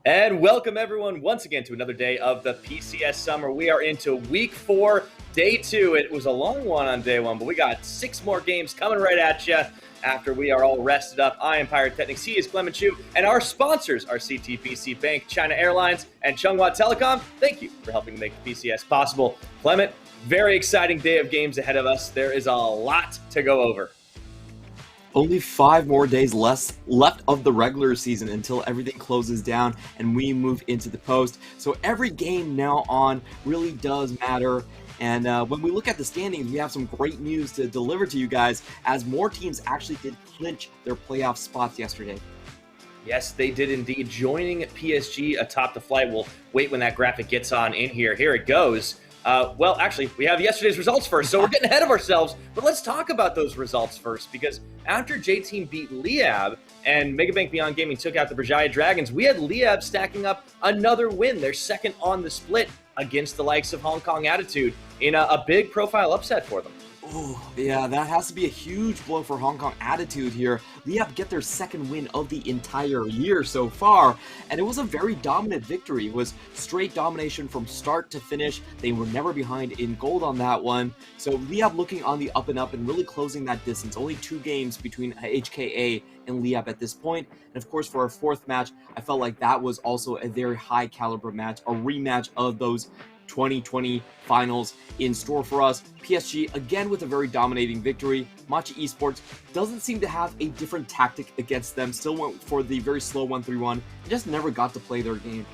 And welcome everyone once again to another day of the PCS summer. We are into week 4, day 2. It was a long one on day 1, but we got 6 more games coming right at you after we are all rested up. I am Pyrotechnics, he is Clement Chu, and our sponsors are CTBC Bank, China Airlines, and Chunghwa Telecom. Thank you for helping to make the PCS possible. Clement, very exciting day of games ahead of us. There is a lot to go over. Only 5 more days left of the regular season until everything closes down and we move into the post. So every game now on really does matter. And when we look at the standings, we have some great news to deliver to you guys as more teams actually did clinch their playoff spots yesterday. Yes, they did indeed. Joining PSG atop the flight. We'll wait when that graphic gets on in here. Here it goes. Well, actually, we have yesterday's results first, so we're getting ahead of ourselves. But let's talk about those results first, because after J-Team beat Liab and Megabank Beyond Gaming took out the Berjaya Dragons, we had Liab stacking up another win, their second on the split against the likes of Hong Kong Attitude in a big profile upset for them. Oh, yeah, that has to be a huge blow for Hong Kong Attitude here. Liab get their second win of the entire year so far, and it was a very dominant victory. It was straight domination from start to finish. They were never behind in gold on that one. So Liab looking on the up and up and really closing that distance. Only 2 games between HKA and Liab at this point. And of course, for our 4th match, I felt like that was also a very high caliber match, a rematch of those 2020 finals in store for us. PSG again with a very dominating victory. Machi Esports doesn't seem to have a different tactic against them. Still went for the very slow 1-3-1. Just never got to play their game.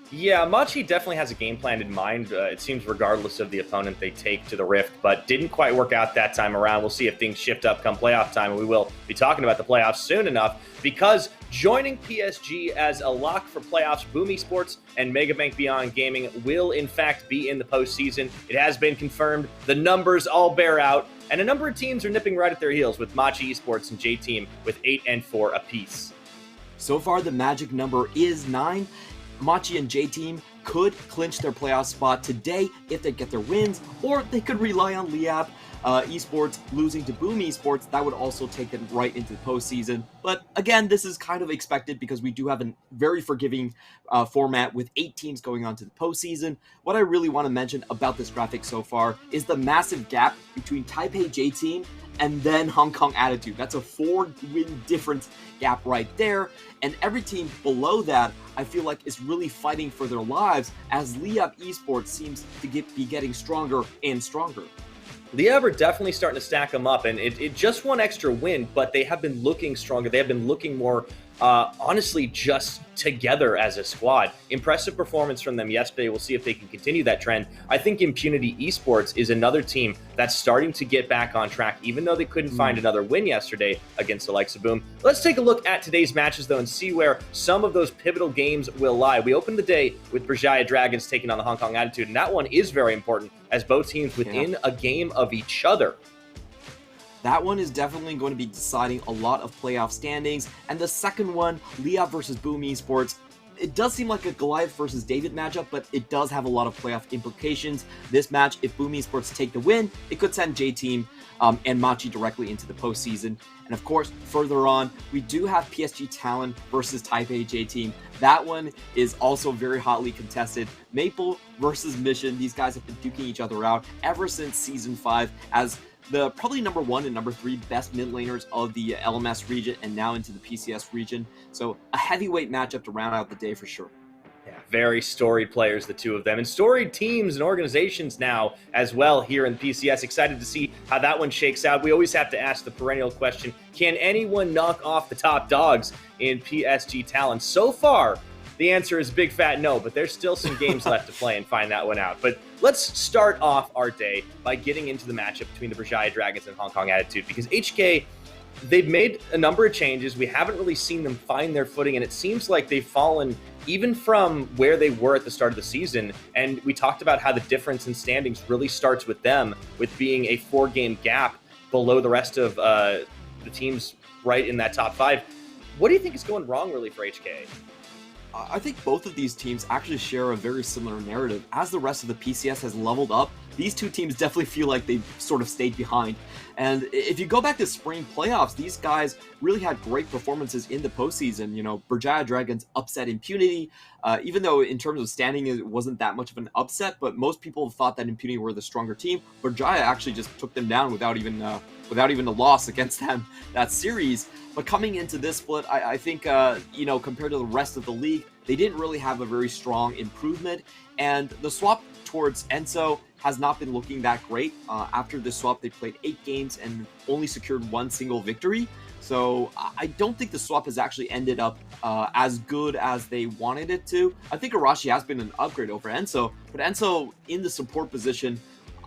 Yeah, Machi definitely has a game plan in mind, it seems, regardless of the opponent they take to the Rift, but didn't quite work out that time around. We'll see if things shift up come playoff time, and we will be talking about the playoffs soon enough, because joining PSG as a lock for playoffs, Boom Esports and Megabank Beyond Gaming will, in fact, be in the postseason. It has been confirmed. The numbers all bear out, and a number of teams are nipping right at their heels, with Machi Esports and J-Team with 8 and 4 apiece. So far, the magic number is 9. Machi and J-Team could clinch their playoff spot today if they get their wins, or they could rely on Liab Esports losing to Boom Esports. That would also take them right into the postseason. But again, this is kind of expected because we do have a very forgiving format with 8 teams going on to the postseason. What I really want to mention about this graphic so far is the massive gap between Taipei J-Team and then Hong Kong Attitude. That's a 4-win difference gap right there. And every team below that, I feel like, is really fighting for their lives as Liab Esports seems to be getting stronger and stronger. Liab are definitely starting to stack them up, and it just one extra win, but they have been looking stronger. They have been looking more, honestly, just together as a squad. Impressive performance from them yesterday. We'll see if they can continue that trend. I think Impunity Esports is another team that's starting to get back on track, even though they couldn't find another win yesterday against the likes of Boom. Let's take a look at today's matches, though, and see where some of those pivotal games will lie. We opened the day with Berjaya Dragons taking on the Hong Kong Attitude, and that one is very important as both teams within a game of each other. That one is definitely going to be deciding a lot of playoff standings. And the second one, Liab versus Boom Esports, it does seem like a Goliath versus David matchup, but it does have a lot of playoff implications. This match, if Boom Esports take the win, it could send J-Team and Machi directly into the postseason. And of course, further on, we do have PSG Talon versus Taipei J-Team. That one is also very hotly contested. Maple versus Mission. These guys have been duking each other out ever since Season 5 as the probably number 1 and number 3 best mid laners of the LMS region and now into the PCS region. So a heavyweight matchup to round out the day for sure. Yeah, very storied players, the two of them, and storied teams and organizations now as well here in PCS. Excited to see how that one shakes out. We always have to ask the perennial question, can anyone knock off the top dogs in PSG Talent? So far, the answer is a big fat no, but there's still some games left to play and find that one out. But let's start off our day by getting into the matchup between the Berjaya Dragons and Hong Kong Attitude, because HK, they've made a number of changes. We haven't really seen them find their footing, and it seems like they've fallen even from where they were at the start of the season. And we talked about how the difference in standings really starts with them, with being a 4-game gap below the rest of the teams right in that top 5. What do you think is going wrong really for HK? I think both of these teams actually share a very similar narrative. As the rest of the PCS has leveled up, these two teams definitely feel like they sort of stayed behind. And if you go back to spring playoffs, these guys really had great performances in the postseason. You know, Berjaya Dragons upset Impunity, even though in terms of standing it wasn't that much of an upset, but most people thought that Impunity were the stronger team. Berjaya actually just took them down without even a loss against them that series. But coming into this split, I think, you know, compared to the rest of the league, they didn't really have a very strong improvement. And the swap towards Enso has not been looking that great. After this swap, they played 8 games and only secured 1 single victory. So I don't think the swap has actually ended up as good as they wanted it to. I think Arashi has been an upgrade over Enso, but Enso in the support position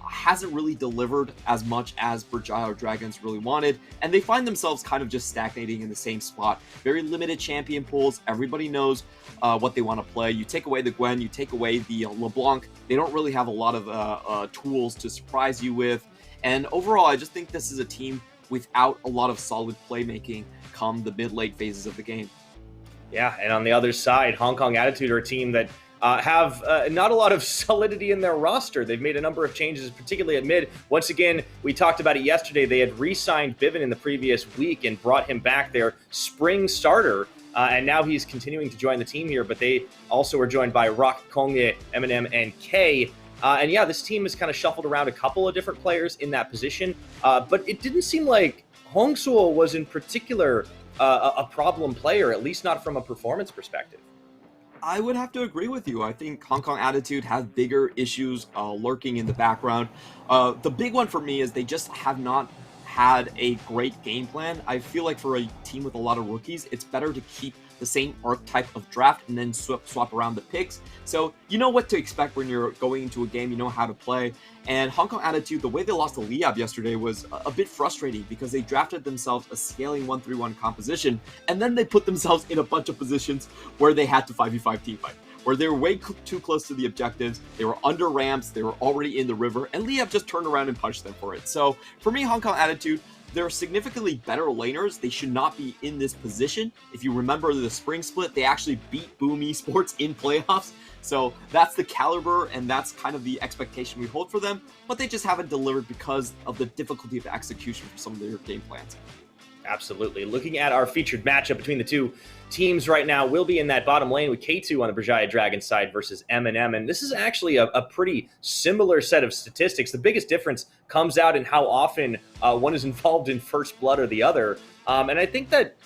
hasn't really delivered as much as Berjaya Dragons really wanted, and they find themselves kind of just stagnating in the same spot. Very limited champion pools. Everybody knows what they want to play. You take away the Gwen, you take away the LeBlanc. They don't really have a lot of tools to surprise you with. And overall, I just think this is a team without a lot of solid playmaking come the mid-late phases of the game. Yeah, and on the other side, Hong Kong Attitude are a team that have not a lot of solidity in their roster. They've made a number of changes, particularly at mid. Once again, we talked about it yesterday. They had re-signed Bivin in the previous week and brought him back, their spring starter. And now he's continuing to join the team here, but they also are joined by Rock, Kongye, Eminem, and K. And yeah, this team has kind of shuffled around a couple of different players in that position. But it didn't seem like Hongsuo was in particular a problem player, at least not from a performance perspective. I would have to agree with you. I think Hong Kong Attitude has bigger issues lurking in the background. The big one for me is they just have not had a great game plan. I feel like for a team with a lot of rookies, it's better to keep the same archetype of draft and then swap around the picks. So you know what to expect when you're going into a game, you know how to play. And Hong Kong Attitude, the way they lost to Liab yesterday was a bit frustrating because they drafted themselves a scaling 1-3-1 composition, and then they put themselves in a bunch of positions where they had to 5v5 teamfight, where they were way too close to the objectives, they were under ramps, they were already in the river, and Liab just turned around and punched them for it. So for me, Hong Kong Attitude, they're significantly better laners. They should not be in this position. If you remember the spring split, they actually beat Boom Esports in playoffs. So that's the caliber and that's kind of the expectation we hold for them, but they just haven't delivered because of the difficulty of execution for some of their game plans. Absolutely. Looking at our featured matchup between the two teams right now, we'll be in that bottom lane with K2 on the Berjaya Dragon side versus M&M. And this is actually a pretty similar set of statistics. The biggest difference comes out in how often one is involved in first blood or the other. And I think that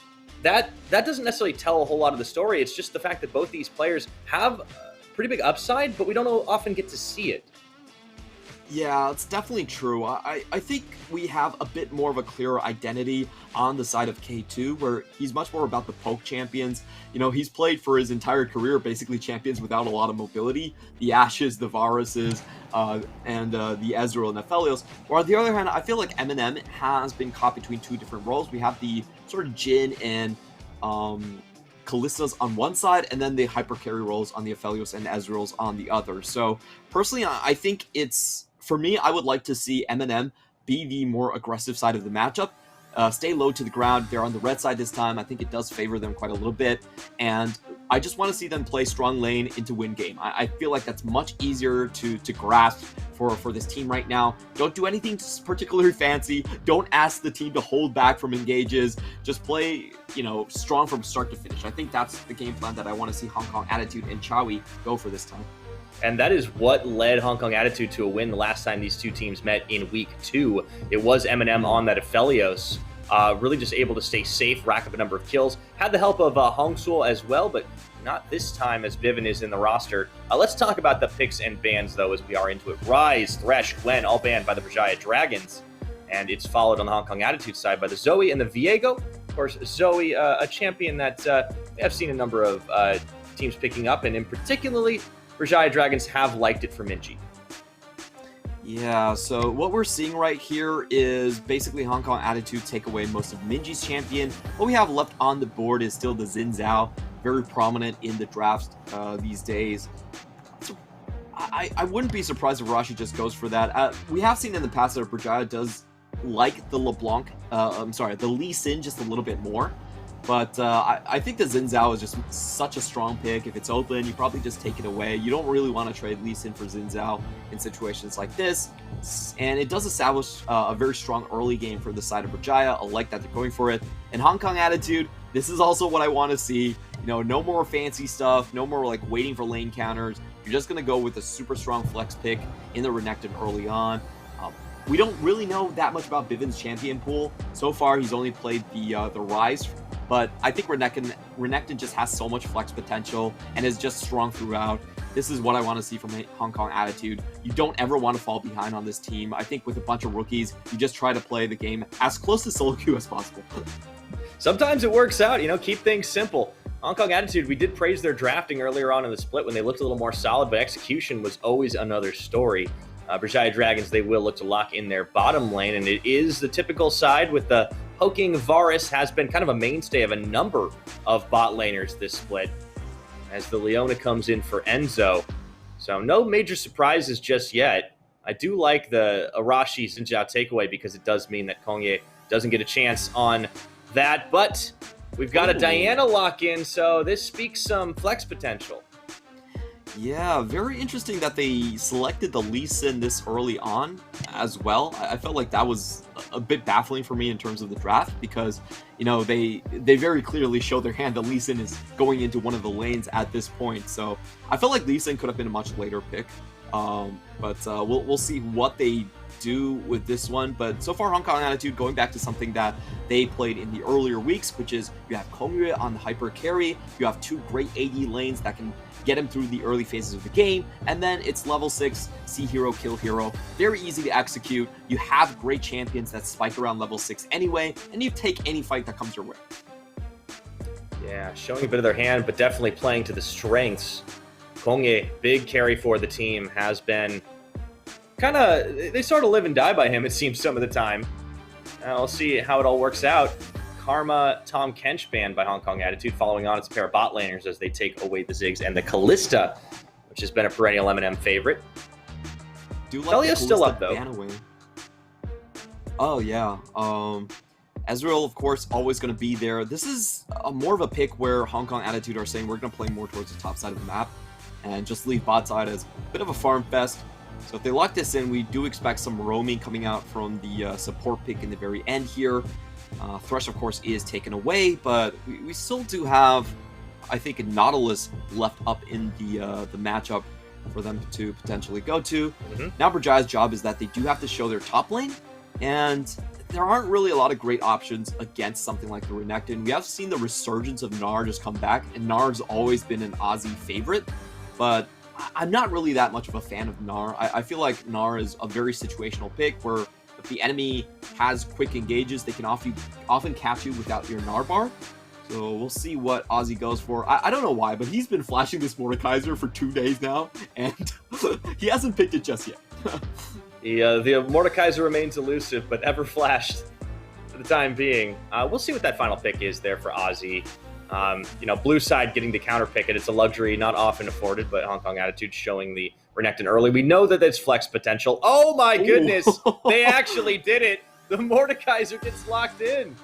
doesn't necessarily tell a whole lot of the story. It's just the fact that both these players have pretty big upside, but we don't often get to see it. Yeah, it's definitely true. I think we have a bit more of a clearer identity on the side of K2, where he's much more about the poke champions. You know, he's played for his entire career basically champions without a lot of mobility. The Ashes, the Varuses, and the Ezreal and the Aphelios. Or on the other hand, I feel like Eminem has been caught between two different roles. We have the sort of Jhin and Kallistas on one side, and then the hyper carry roles on the Aphelios and Ezreals on the other. So personally, I think for me, I would like to see Eminem be the more aggressive side of the matchup. Stay low to the ground. They're on the red side this time. I think it does favor them quite a little bit. And I just want to see them play strong lane into win game. I feel like that's much easier to grasp for this team right now. Don't do anything particularly fancy. Don't ask the team to hold back from engages. Just play, strong from start to finish. I think that's the game plan that I want to see Hong Kong Attitude and Chawi go for this time. And that is what led Hong Kong Attitude to a win the last time these two teams met in Week 2. It was Eminem on that Aphelios, really just able to stay safe, rack up a number of kills. Had the help of Hongsuo as well, but not this time as Bivin is in the roster. Let's talk about the picks and bans, though, as we are into it. Rise, Thresh, Gwen, all banned by the Berjaya Dragons. And it's followed on the Hong Kong Attitude side by the Zoe and the Viego. Of course, Zoe, a champion that I've seen a number of teams picking up, and in particularly, Berjaya Dragons have liked it for Minji. Yeah, so what we're seeing right here is basically Hong Kong Attitude take away most of Minji's champion. What we have left on the board is still the Xin Zhao, very prominent in the drafts these days. So I wouldn't be surprised if Rashi just goes for that. We have seen in the past that Berjaya does like the LeBlanc, the Lee Sin just a little bit more. But I think the Xin Zhao is just such a strong pick. If it's open, you probably just take it away. You don't really want to trade Lee Sin for Xin Zhao in situations like this. And it does establish a very strong early game for the side of Berjaya. I like that they're going for it. And Hong Kong attitude, this is also what I want to see. You know, no more fancy stuff, no more like waiting for lane counters. You're just going to go with a super strong flex pick in the Renekton early on. We don't really know that much about Bivens' champion pool. So far, he's only played the Rise, but I think Renekton just has so much flex potential and is just strong throughout. This is what I want to see from Hong Kong attitude. You don't ever want to fall behind on this team. I think with a bunch of rookies, you just try to play the game as close to solo queue as possible. Sometimes it works out, you know, keep things simple. Hong Kong attitude, we did praise their drafting earlier on in the split when they looked a little more solid, but execution was always another story. Berjaya Dragons, they will look to lock in their bottom lane, and it is the typical side with the poking Varus has been kind of a mainstay of a number of bot laners this split as the Leona comes in for Enzo. So no major surprises just yet. I do like the Arashi Xin Zhao takeaway because it does mean that Kongye doesn't get a chance on that, but we've got a Diana lock in, so this speaks some flex potential. Yeah, very interesting that they selected the Lee Sin this early on as well. I felt like that was a bit baffling for me in terms of the draft because, you know, they very clearly show their hand that Lee Sin is going into one of the lanes at this point. So I felt like Lee Sin could have been a much later pick. But we'll see what they do with this one. But so far, Hong Kong attitude going back to something that they played in the earlier weeks, which is you have Kongyue on the hyper carry. You have two great AD lanes that can get him through the early phases of the game, and then it's level 6, see hero, kill hero. Very easy to execute. You have great champions that spike around level 6 anyway, and you take any fight that comes your way. Yeah, showing a bit of their hand, but definitely playing to the strengths. Kongye, big carry for the team, has been kind of, they sort of live and die by him, it seems, some of the time. We'll see how it all works out. Karma Tom Kench banned by Hong Kong attitude, following on its pair of bot laners as they take away the Ziggs and the Callista, which has been a perennial M&M favorite. Do like Tellia's still up, though. Oh, yeah. Ezreal, of course, always going to be there. This is more of a pick where Hong Kong attitude are saying we're going to play more towards the top side of the map and just leave bot side as a bit of a farm fest. So if they lock this in, we do expect some roaming coming out from the support pick in the very end here. Thresh, of course, is taken away, but we still do have, I think, a Nautilus left up in the matchup for them to potentially go to. Now Berjaya's job is that they do have to show their top lane, and there aren't really a lot of great options against something like the Renekton. We have seen the resurgence of Gnar just come back, and Gnar's always been an Aussie favorite, but I'm not really that much of a fan of Gnar. I feel like Gnar is a very situational pick where if the enemy has quick engages, they can often catch you without your Gnar bar. So we'll see what Ozzy goes for. I don't know why, but he's been flashing this Mordekaiser for 2 days now, and he hasn't picked it just yet. The Mordekaiser remains elusive, but ever flashed for the time being. We'll see what that final pick is there for Ozzy. You know, blue side getting to counter pick it. It's a luxury not often afforded, but Hong Kong attitude showing the Renekton early. We know that there's flex potential. Oh my goodness, they actually did it. The Mordekaiser gets locked in.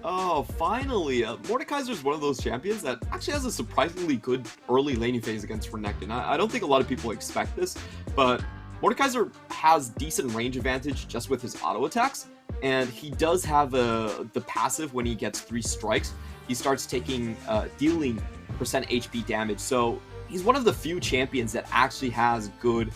Oh, finally. Mordekaiser is one of those champions that actually has a surprisingly good early laning phase against Renekton. I don't think a lot of people expect this, but Mordekaiser has decent range advantage just with his auto attacks, and he does have the passive when he gets 3 strikes. He starts taking dealing percent HP damage. So he's one of the few champions that actually has good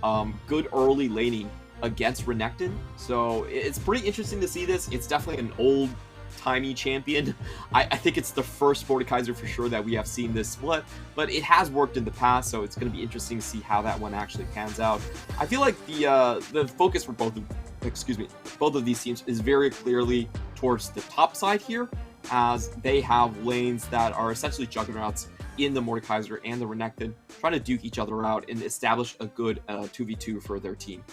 early laning against Renekton. So it's pretty interesting to see this. It's definitely an old-timey champion. I think it's the first Mordekaiser for sure that we have seen this split, but it has worked in the past, so it's going to be interesting to see how that one actually pans out. I feel like the focus for both of these teams is very clearly towards the top side here, as they have lanes that are essentially juggernauts in the Mordekaiser and the Renekton, trying to duke each other out and establish a good 2v2 for their team.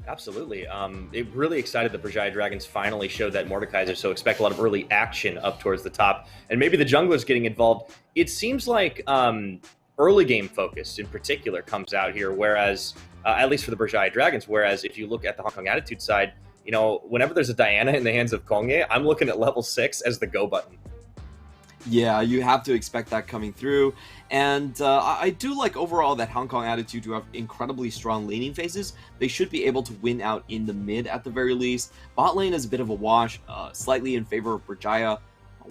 Absolutely. It really excited the Berjaya Dragons finally showed that Mordekaiser, so expect a lot of early action up towards the top. And maybe the junglers getting involved. It seems like early game focus in particular comes out here, whereas, at least for the Berjaya Dragons, whereas if you look at the Hong Kong attitude side, you know, whenever there's a Diana in the hands of Kongye, I'm looking at level 6 as the go button. Yeah, you have to expect that coming through. And I do like overall that Hong Kong attitude to have incredibly strong laning phases. They should be able to win out in the mid at the very least. Bot lane is a bit of a wash, slightly in favor of Berjaya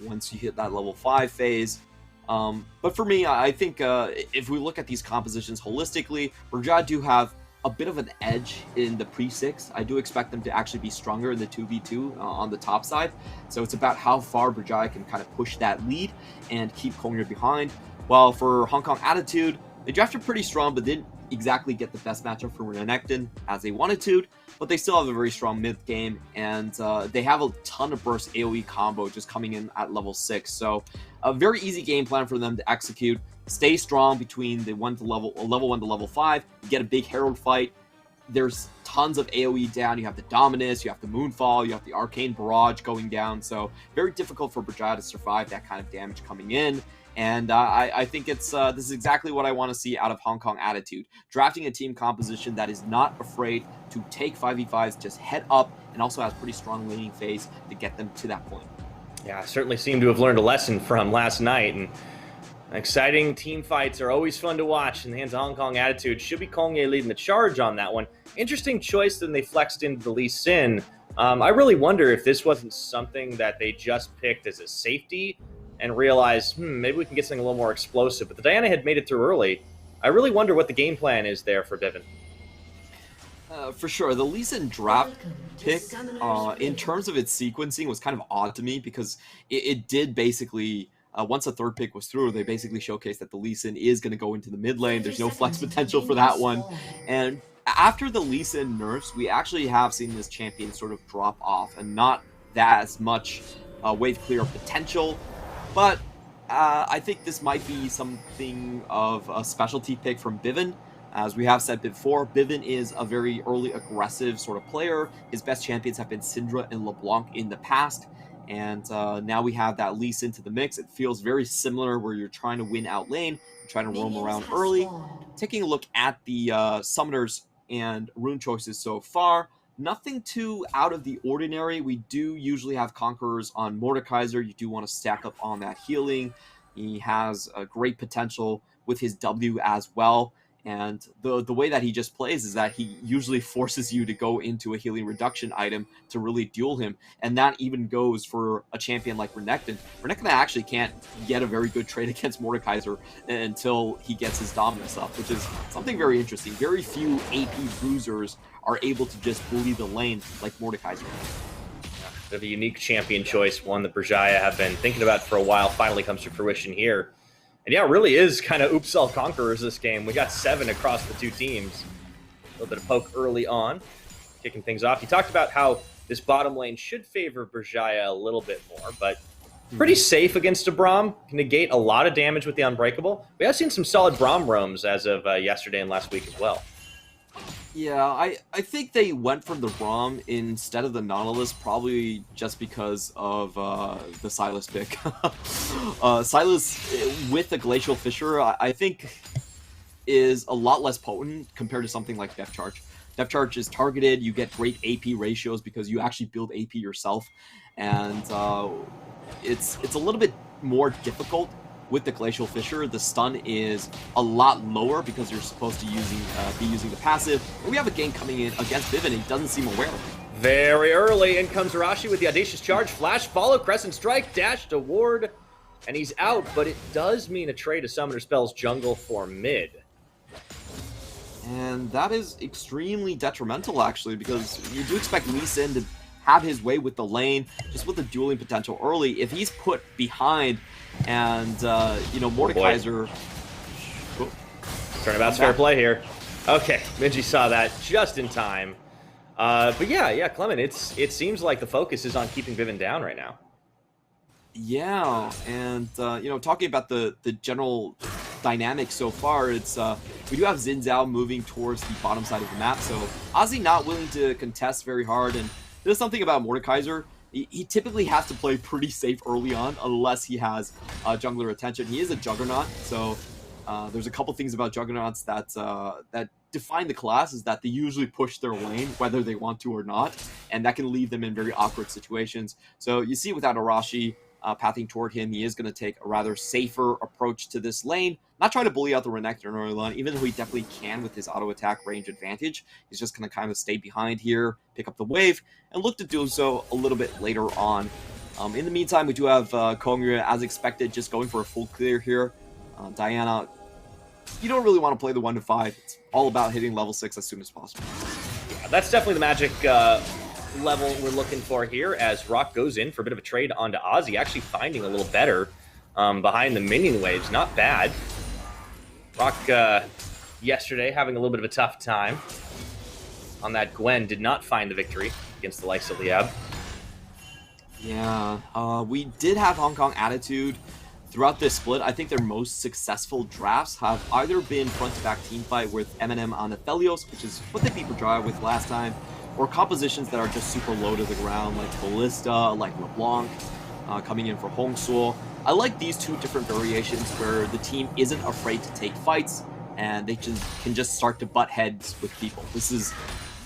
once you hit that level 5 phase. But for me, I think if we look at these compositions holistically, Berjaya do have a bit of an edge in the pre-6. I do expect them to actually be stronger in the 2v2 on the top side. So it's about how far Berjaya can kind of push that lead and keep Kongya behind. While for Hong Kong Attitude, they drafted pretty strong, but didn't exactly get the best matchup for Renekton as they wanted to, but they still have a very strong mid game, and they have a ton of burst AoE combo just coming in at level 6. So a very easy game plan for them to execute. Stay strong between the level 1 to level 5. You get a big Herald fight. There's tons of AoE down. You have the Dominus, you have the Moonfall, you have the Arcane Barrage going down. So very difficult for Berjaya to survive that kind of damage coming in. And I think this is exactly what I want to see out of Hong Kong Attitude. Drafting a team composition that is not afraid to take 5v5s, just head up, and also has pretty strong laning phase to get them to that point. Yeah, I certainly seem to have learned a lesson from last night. And exciting team fights are always fun to watch in the hands of Hong Kong Attitude. Should be Kongye leading the charge on that one. Interesting choice when they flexed into the Lee Sin. I really wonder if this wasn't something that they just picked as a safety and realized, maybe we can get something a little more explosive. But the Diana had made it through early. I really wonder what the game plan is there for Bivin. For sure, the Lee Sin draft pick, in terms of its sequencing, was kind of odd to me because it did basically, once a third pick was through, they basically showcased that the Lee Sin is going to go into the mid lane. There's no flex potential for that one. And after the Lee Sin nerfs, we actually have seen this champion sort of drop off and not that as much wave clear potential. But I think this might be something of a specialty pick from Bivin. As we have said before, Bivin is a very early aggressive sort of player. His best champions have been Syndra and LeBlanc in the past. And now we have that Lee Sin to the mix. It feels very similar where you're trying to win out lane, you're trying to roam around early. Taking a look at the summoners and rune choices so far, nothing too out of the ordinary. We do usually have Conquerors on Mordekaiser. You do want to stack up on that healing. He has a great potential with his W as well. And the way that he just plays is that he usually forces you to go into a healing reduction item to really duel him. And that even goes for a champion like Renekton. Renekton actually can't get a very good trade against Mordekaiser until he gets his Dominus up, which is something very interesting. Very few AP bruisers are able to just bully the lane like Mordekaiser. Bit of a unique champion choice, one that Berjaya have been thinking about for a while, finally comes to fruition here. And yeah, it really is kind of oops all conquerors this game. We got 7 across the two teams. A little bit of poke early on, kicking things off. You talked about how this bottom lane should favor Berjaya a little bit more, but pretty safe against a Braum. Can negate a lot of damage with the Unbreakable. We have seen some solid Braum roams as of yesterday and last week as well. Yeah, I think they went for the Braum instead of the Nautilus, probably just because of the Sylas pick. Sylas with the Glacial Fissure, I think, is a lot less potent compared to something like Depth Charge. Depth Charge is targeted, you get great AP ratios because you actually build AP yourself, and it's a little bit more difficult. With the Glacial Fissure, the stun is a lot lower because you're supposed to be using the passive. And we have a gank coming in against Bivin, he doesn't seem aware of it. Very early, in comes Arashi with the Audacious Charge, Flash, follow, Crescent Strike, dash to ward, and he's out, but it does mean a trade of Summoner Spells jungle for mid. And that is extremely detrimental, actually, because you do expect Lee Sin to have his way with the lane, just with the dueling potential early. If he's put behind, and Mordekaiser. Turnabout's fair play here. Okay, Minji saw that just in time. But yeah, Clement, it seems like the focus is on keeping Bivin down right now. Yeah, and talking about the general dynamic so far, it's we do have Xin Zhao moving towards the bottom side of the map, so Ozzy not willing to contest very hard, and there's something about Mordekaiser. He typically has to play pretty safe early on unless he has jungler attention. He is a Juggernaut, so there's a couple things about Juggernauts that define the class, is that they usually push their lane whether they want to or not, and that can leave them in very awkward situations. So you see without Arashi, pathing toward him. He is going to take a rather safer approach to this lane. Not trying to bully out the Renekton early on, even though he definitely can with his auto attack range advantage. He's just going to kind of stay behind here, pick up the wave, and look to do so a little bit later on. In the meantime, we do have Kongyue, as expected, just going for a full clear here. Diana, you don't really want to play the 1-5. It's all about hitting level 6 as soon as possible. Yeah, that's definitely the magic level we're looking for here, as Rock goes in for a bit of a trade onto Ozzy, actually finding a little better behind the minion waves. Not bad. Rock yesterday having a little bit of a tough time on that Gwen, did not find the victory against the likes of Liab. Yeah, we did have Hong Kong attitude throughout this split. I think their most successful drafts have either been front-to-back teamfight with Eminem on Aphelios, which is what they beat Berjaya with last time, or compositions that are just super low to the ground, like Ballista, like LeBlanc, coming in for Hongsuo. I like these two different variations where the team isn't afraid to take fights, and they can just start to butt heads with people. This is,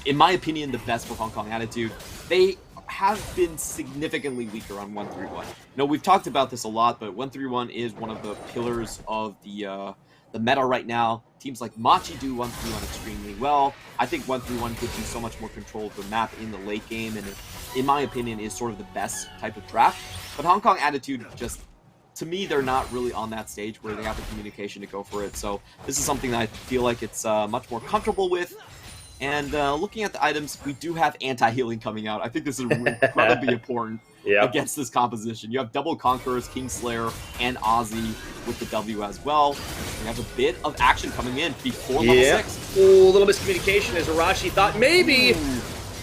in my opinion, the best for Hong Kong attitude. They have been significantly weaker on 131. We've talked about this a lot, but 131 is one of the pillars of the meta right now. Teams like Machi do 131 extremely well. I think 131 gives you so much more control of the map in the late game, and in my opinion is sort of the best type of draft. But Hong Kong attitude, just to me, they're not really on that stage where they have the communication to go for it. So this is something that I feel like it's much more comfortable with. And looking at the items, we do have anti-healing coming out. I think this is incredibly important against this composition. You have double Conquerors, Kingslayer, and Ozzy with the W as well. We have a bit of action coming in before level 6. Ooh, a little miscommunication as Arashi thought maybe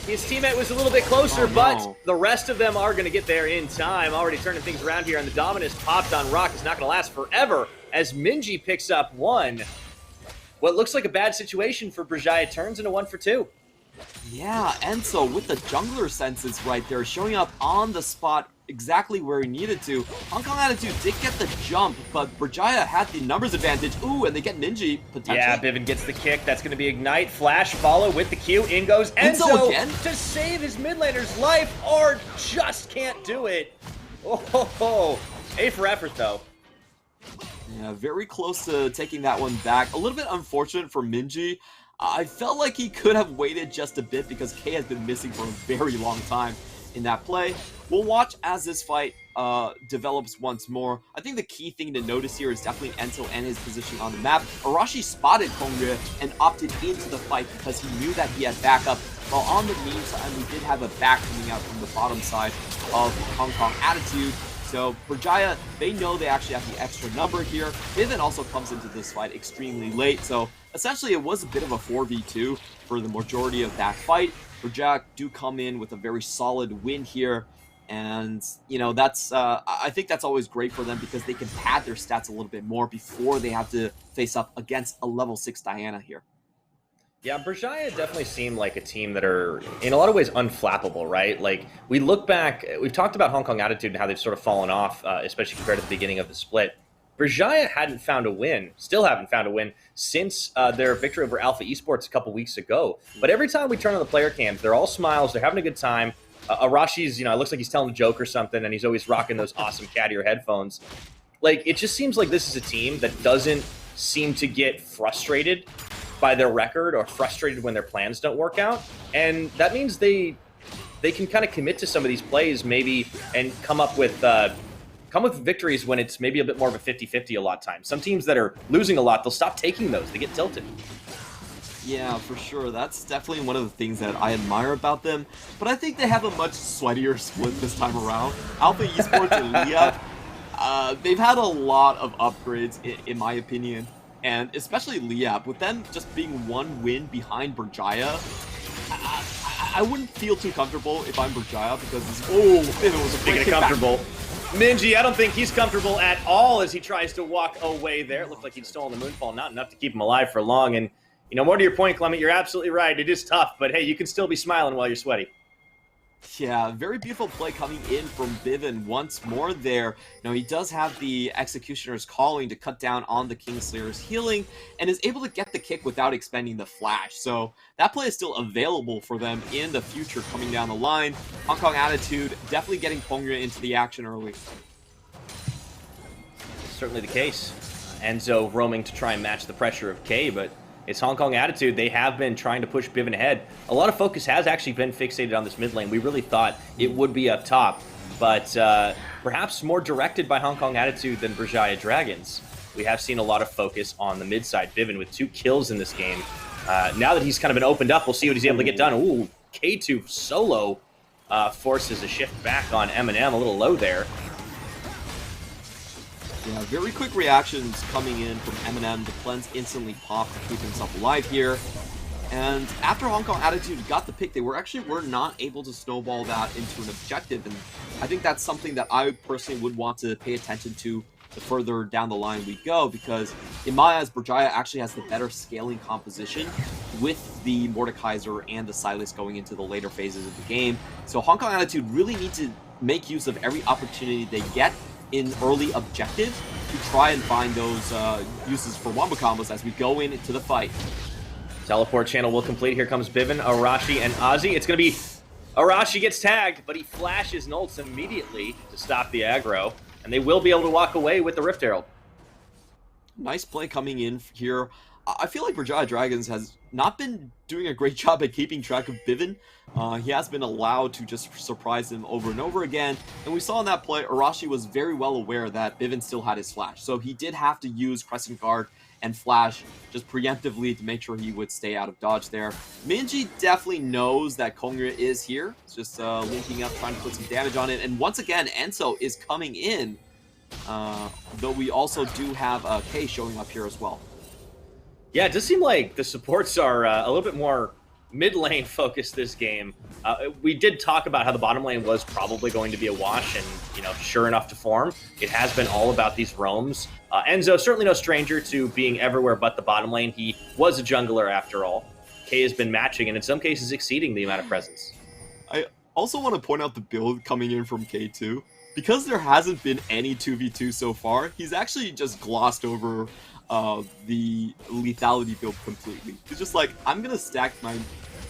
his teammate was a little bit closer, but the rest of them are going to get there in time. Already turning things around here, and the Dominus popped on Rock is not going to last forever as Minji picks up one. What looks like a bad situation for Berjaya turns into 1 for 2. Yeah, Enzo with the jungler senses right there, showing up on the spot exactly where he needed to. Hong Kong attitude did get the jump, but Berjaya had the numbers advantage. Ooh, and they get Minji, potentially. Yeah, Bivin gets the kick. That's going to be Ignite. Flash, follow with the Q. In goes Enzo again to save his mid laner's life, or just can't do it. Oh, A for effort, though. Yeah, very close to taking that one back. A little bit unfortunate for Minji. I felt like he could have waited just a bit because K has been missing for a very long time in that play. We'll watch as this fight develops once more. I think the key thing to notice here is definitely Enzo and his position on the map. Arashi spotted Kongyue and opted into the fight because he knew that he had backup. While on the meantime, we did have a back coming out from the bottom side of Hong Kong attitude. So Berjaya, they know they actually have the extra number here. Bivin also comes into this fight extremely late. So essentially it was a bit of a 4v2 for the majority of that fight. Berjaya do come in with a very solid win here. And, that's I think that's always great for them because they can pad their stats a little bit more before they have to face up against a level 6 Diana here. Yeah, Berjaya definitely seemed like a team that are, in a lot of ways, unflappable, right? Like, we look back, we've talked about Hong Kong attitude and how they've sort of fallen off, especially compared to the beginning of the split. Berjaya hadn't found a win, still haven't found a win, since their victory over Alpha Esports a couple weeks ago. But every time we turn on the player cams, they're all smiles, they're having a good time. Arashi's, it looks like he's telling a joke or something, and he's always rocking those awesome cat ear headphones. Like, it just seems like this is a team that doesn't seem to get frustrated by their record or frustrated when their plans don't work out. And that means they can kind of commit to some of these plays maybe and come with victories when it's maybe a bit more of a 50-50 a lot of times. Some teams that are losing a lot, they'll stop taking those. They get tilted. Yeah, for sure. That's definitely one of the things that I admire about them. But I think they have a much sweatier split this time around. Alpha Esports and Liab, they've had a lot of upgrades, in my opinion. And especially Liab, with them just being one win behind Berjaya, I wouldn't feel too comfortable if I'm Berjaya because if it was a Speaking of comfortable, Minji, I don't think he's comfortable at all as he tries to walk away there. It looked like he'd stolen the Moonfall, not enough to keep him alive for long. And, more to your point, Clement, you're absolutely right. It is tough, but hey, you can still be smiling while you're sweaty. Yeah, very beautiful play coming in from Bivin once more there. He does have the Executioner's Calling to cut down on the Kingslayer's healing and is able to get the kick without expending the flash. So that play is still available for them in the future coming down the line. Hong Kong attitude definitely getting Kongyue into the action early. certainly the case. Enzo roaming to try and match the pressure of K, but it's Hong Kong Attitude. They have been trying to push Bivin ahead. A lot of focus has actually been fixated on this mid lane. We really thought it would be up top, but perhaps more directed by Hong Kong Attitude than Berjaya Dragons. We have seen a lot of focus on the mid side. Bivin with 2 kills in this game. Now that he's kind of been opened up, we'll see what he's able to get done. Ooh, K2 solo forces a shift back on Eminem, a little low there. Yeah, very quick reactions coming in from Eminem. The cleanse instantly popped to keep himself alive here. And after Hong Kong Attitude got the pick, they were not able to snowball that into an objective. And I think that's something that I personally would want to pay attention to the further down the line we go, because in my eyes, Berjaya actually has the better scaling composition with the Mordekaiser and the Silas going into the later phases of the game. So Hong Kong Attitude really need to make use of every opportunity they get in early objectives to try and find those uses for wombo combos as we go into the fight. Teleport channel will complete. Here comes Bivin, Arashi, and Ozzy. It's going to be Arashi gets tagged, but he flashes and ults immediately to stop the aggro, and they will be able to walk away with the Rift Herald. Nice play coming in here. I feel like Berjaya Dragons has not been doing a great job at keeping track of Bivin. He has been allowed to just surprise him over and over again. And we saw in that play, Arashi was very well aware that Bivin still had his flash. So he did have to use Crescent Guard and flash just preemptively to make sure he would stay out of dodge there. Minji definitely knows that Kongre is here. It's just linking up, trying to put some damage on it. And once again, Enzo is coming in. Though we also do have K showing up here as well. Yeah, it does seem like the supports are a little bit more mid-lane focused this game. We did talk about how the bottom lane was probably going to be a wash, and, you know, sure enough to form, it has been all about these roams. Enzo, certainly no stranger to being everywhere but the bottom lane. He was a jungler after all. K has been matching, and in some cases exceeding the amount of presence. I also want to point out the build coming in from K2. Because there hasn't been any 2v2 so far, he's actually just glossed over the lethality build completely. He's just like, I'm gonna stack my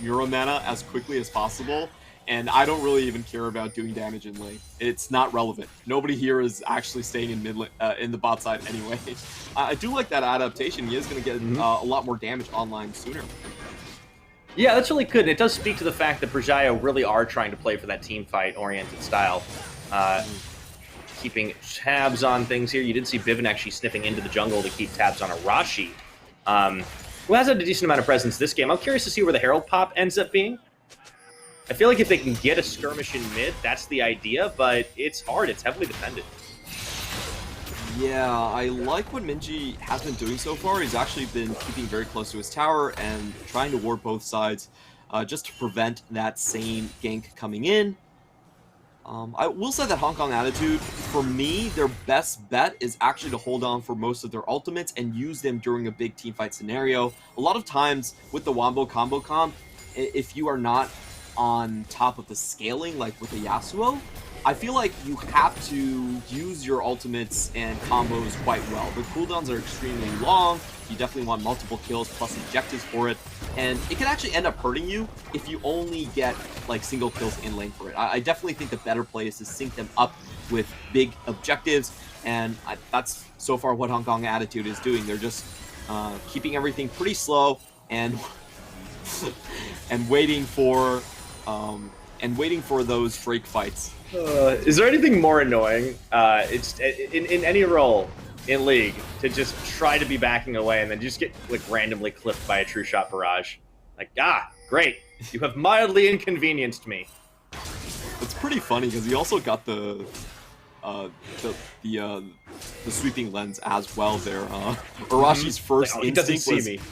Neuro mana as quickly as possible, and I don't really even care about doing damage in lane. It's not relevant. Nobody here is actually staying in mid in the bot side anyway. I do like that adaptation. He is gonna get a lot more damage online sooner. Yeah, that's really good. It does speak to the fact that Berjaya really are trying to play for that team fight oriented style. Keeping tabs on things here. You did see Bivin actually sniffing into the jungle to keep tabs on Arashi, who has had a decent amount of presence this game. I'm curious to see where the Herald pop ends up being. I feel like if they can get a skirmish in mid, that's the idea, but it's hard. It's heavily defended. Yeah, I like what Minji has been doing so far. He's actually been keeping very close to his tower and trying to ward both sides just to prevent that same gank coming in. I will say that Hong Kong Attitude, for me, their best bet is actually to hold on for most of their ultimates and use them during a big teamfight scenario. A lot of times with the Wombo combo comp, if you are not on top of the scaling, like with the Yasuo, I feel like you have to use your ultimates and combos quite well. The cooldowns are extremely long. You definitely want multiple kills plus objectives for it. And it can actually end up hurting you if you only get like single kills in lane for it. I definitely think the better play is to sync them up with big objectives. And that's so far what Hong Kong Attitude is doing. They're just keeping everything pretty slow and and waiting for those Drake fights. Is there anything more annoying? It's in any role in League to just try to be backing away and then just get like randomly clipped by a true shot barrage. Like, great. You have mildly inconvenienced me. It's pretty funny because he also got the sweeping lens as well there. Arashi's first he doesn't instinct see was, me.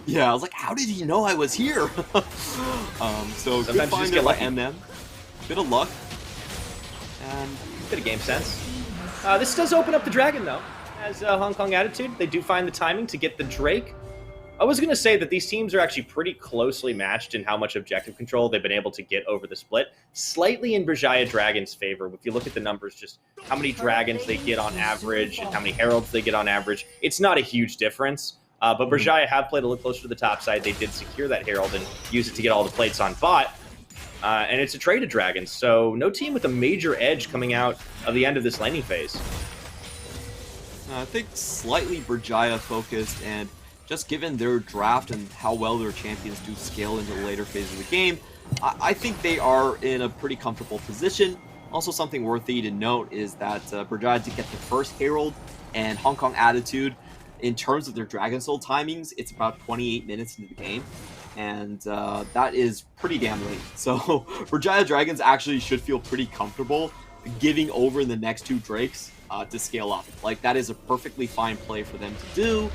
Yeah, I was like, how did he know I was here? So Sometimes good find there by lucky. MM. Bit of luck. And Bit of game sense. This does open up the dragon though. As Hong Kong Attitude, they do find the timing to get the Drake. I was going to say that these teams are actually pretty closely matched in how much objective control they've been able to get over the split. Slightly in Berjaya Dragon's favor. If you look at the numbers, just how many dragons they get on average and how many heralds they get on average, it's not a huge difference. But Berjaya have played a little closer to the top side. They did secure that herald and use it to get all the plates on bot. And it's a trade of dragons, so no team with a major edge coming out of the end of this laning phase. I think slightly Berjaya focused, and just given their draft and how well their champions do scale into the later phase of the game, I think they are in a pretty comfortable position. Also, something worthy to note is that Berjaya did get the first Herald, and Hong Kong Attitude, in terms of their Dragon Soul timings, it's about 28 minutes into the game, and that is pretty damn late. So Berjaya Dragons actually should feel pretty comfortable giving over the next 2 Drakes to scale up. Like, that is a perfectly fine play for them to do.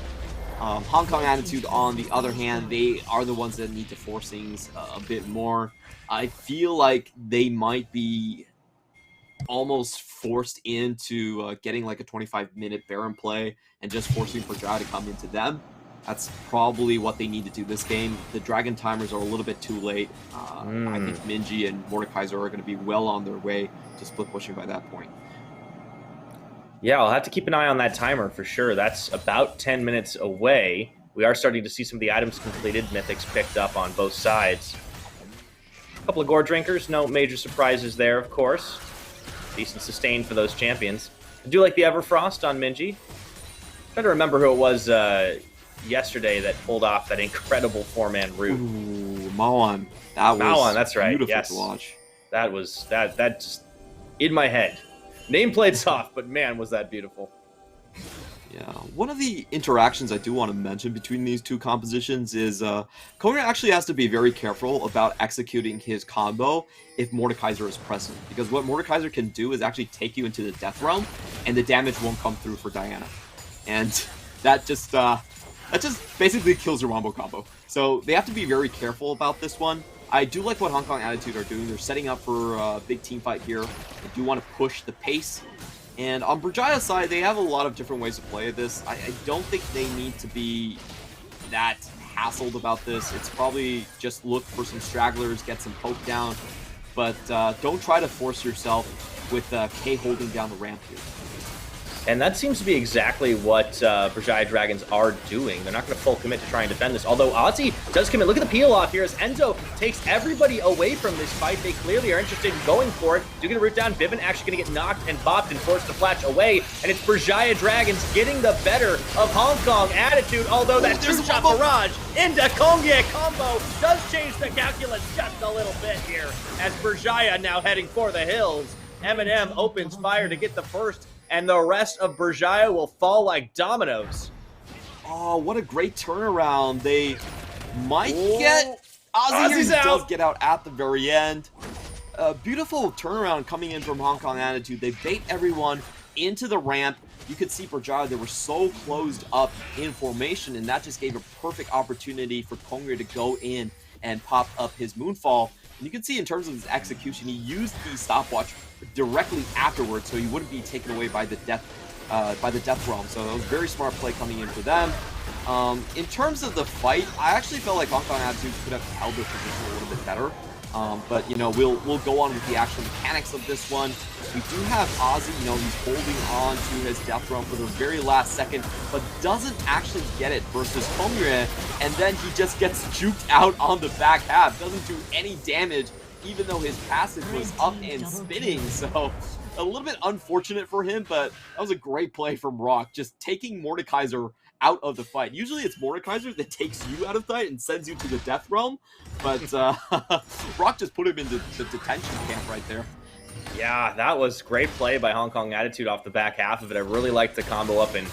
Hong Kong Attitude, on the other hand, they are the ones that need to force things a bit more. I feel like they might be almost forced into getting like a 25-minute Baron play and just forcing Berjaya to come into them. That's probably what they need to do this game. The Dragon timers are a little bit too late. I think Minji and Mordekaiser are going to be well on their way to split pushing by that point. Yeah, I'll have to keep an eye on that timer for sure. That's about 10 minutes away. We are starting to see some of the items completed, mythics picked up on both sides. A couple of gore drinkers, no major surprises there, of course. Decent sustain for those champions. I do like the Everfrost on Minji. I'm trying to remember who it was yesterday that pulled off that incredible 4-man route. Ooh, Mawan. That was Mawan, that's right. Beautiful Yes. to watch. That was that just in my head. Nameplate's off, but man, was that beautiful. Yeah, one of the interactions I do want to mention between these two compositions is Kongre actually has to be very careful about executing his combo if Mordekaiser is present, because what Mordekaiser can do is actually take you into the Death Realm, and the damage won't come through for Diana, and that just basically kills your wombo combo. So they have to be very careful about this one. I do like what Hong Kong Attitude are doing. They're setting up for a big team fight here. They do want to push the pace. And on Berjaya's side, they have a lot of different ways to play this. I don't think they need to be that hassled about this. It's probably just look for some stragglers, get some poke down. But don't try to force yourself with K holding down the ramp here. And that seems to be exactly what Berjaya Dragons are doing. They're not going to full commit to try and defend this, although Ozzy does commit. Look at the peel off here as Enzo takes everybody away from this fight. They clearly are interested in going for it. Do get a root down. Bivin actually going to get knocked and bopped and forced to flash away, and it's Berjaya Dragons getting the better of Hong Kong Attitude, although that two-shot barrage into Kongye combo does change the calculus just a little bit here as Berjaya now heading for the hills. Eminem opens fire to get the first, and the rest of Berjaya will fall like dominoes. Oh, what a great turnaround. They might get Ozzy here. He does get out at the very end. A beautiful turnaround coming in from Hong Kong Attitude. They bait everyone into the ramp. You could see Berjaya, they were so closed up in formation, and that just gave a perfect opportunity for Kongre to go in and pop up his Moonfall. And you can see in terms of his execution, he used the stopwatch directly afterwards, so he wouldn't be taken away by the death realm. So it was a very smart play coming in for them. In terms of the fight, I actually felt like Hong Kong Attitude could have held their position a little bit better. But you know, we'll go on with the actual mechanics of this one. We do have Ozzy, you know, he's holding on to his death realm for the very last second, but doesn't actually get it versus Kongre, and then he just gets juked out on the back half. Doesn't do any damage, even though his passive was up and spinning. So a little bit unfortunate for him, but that was a great play from Rock, just taking Mordekaiser out of the fight. Usually it's Mordekaiser that takes you out of the fight and sends you to the death realm, but Rock just put him in the detention camp right there. Yeah, that was great play by Hong Kong Attitude off the back half of it. I really liked the combo up, and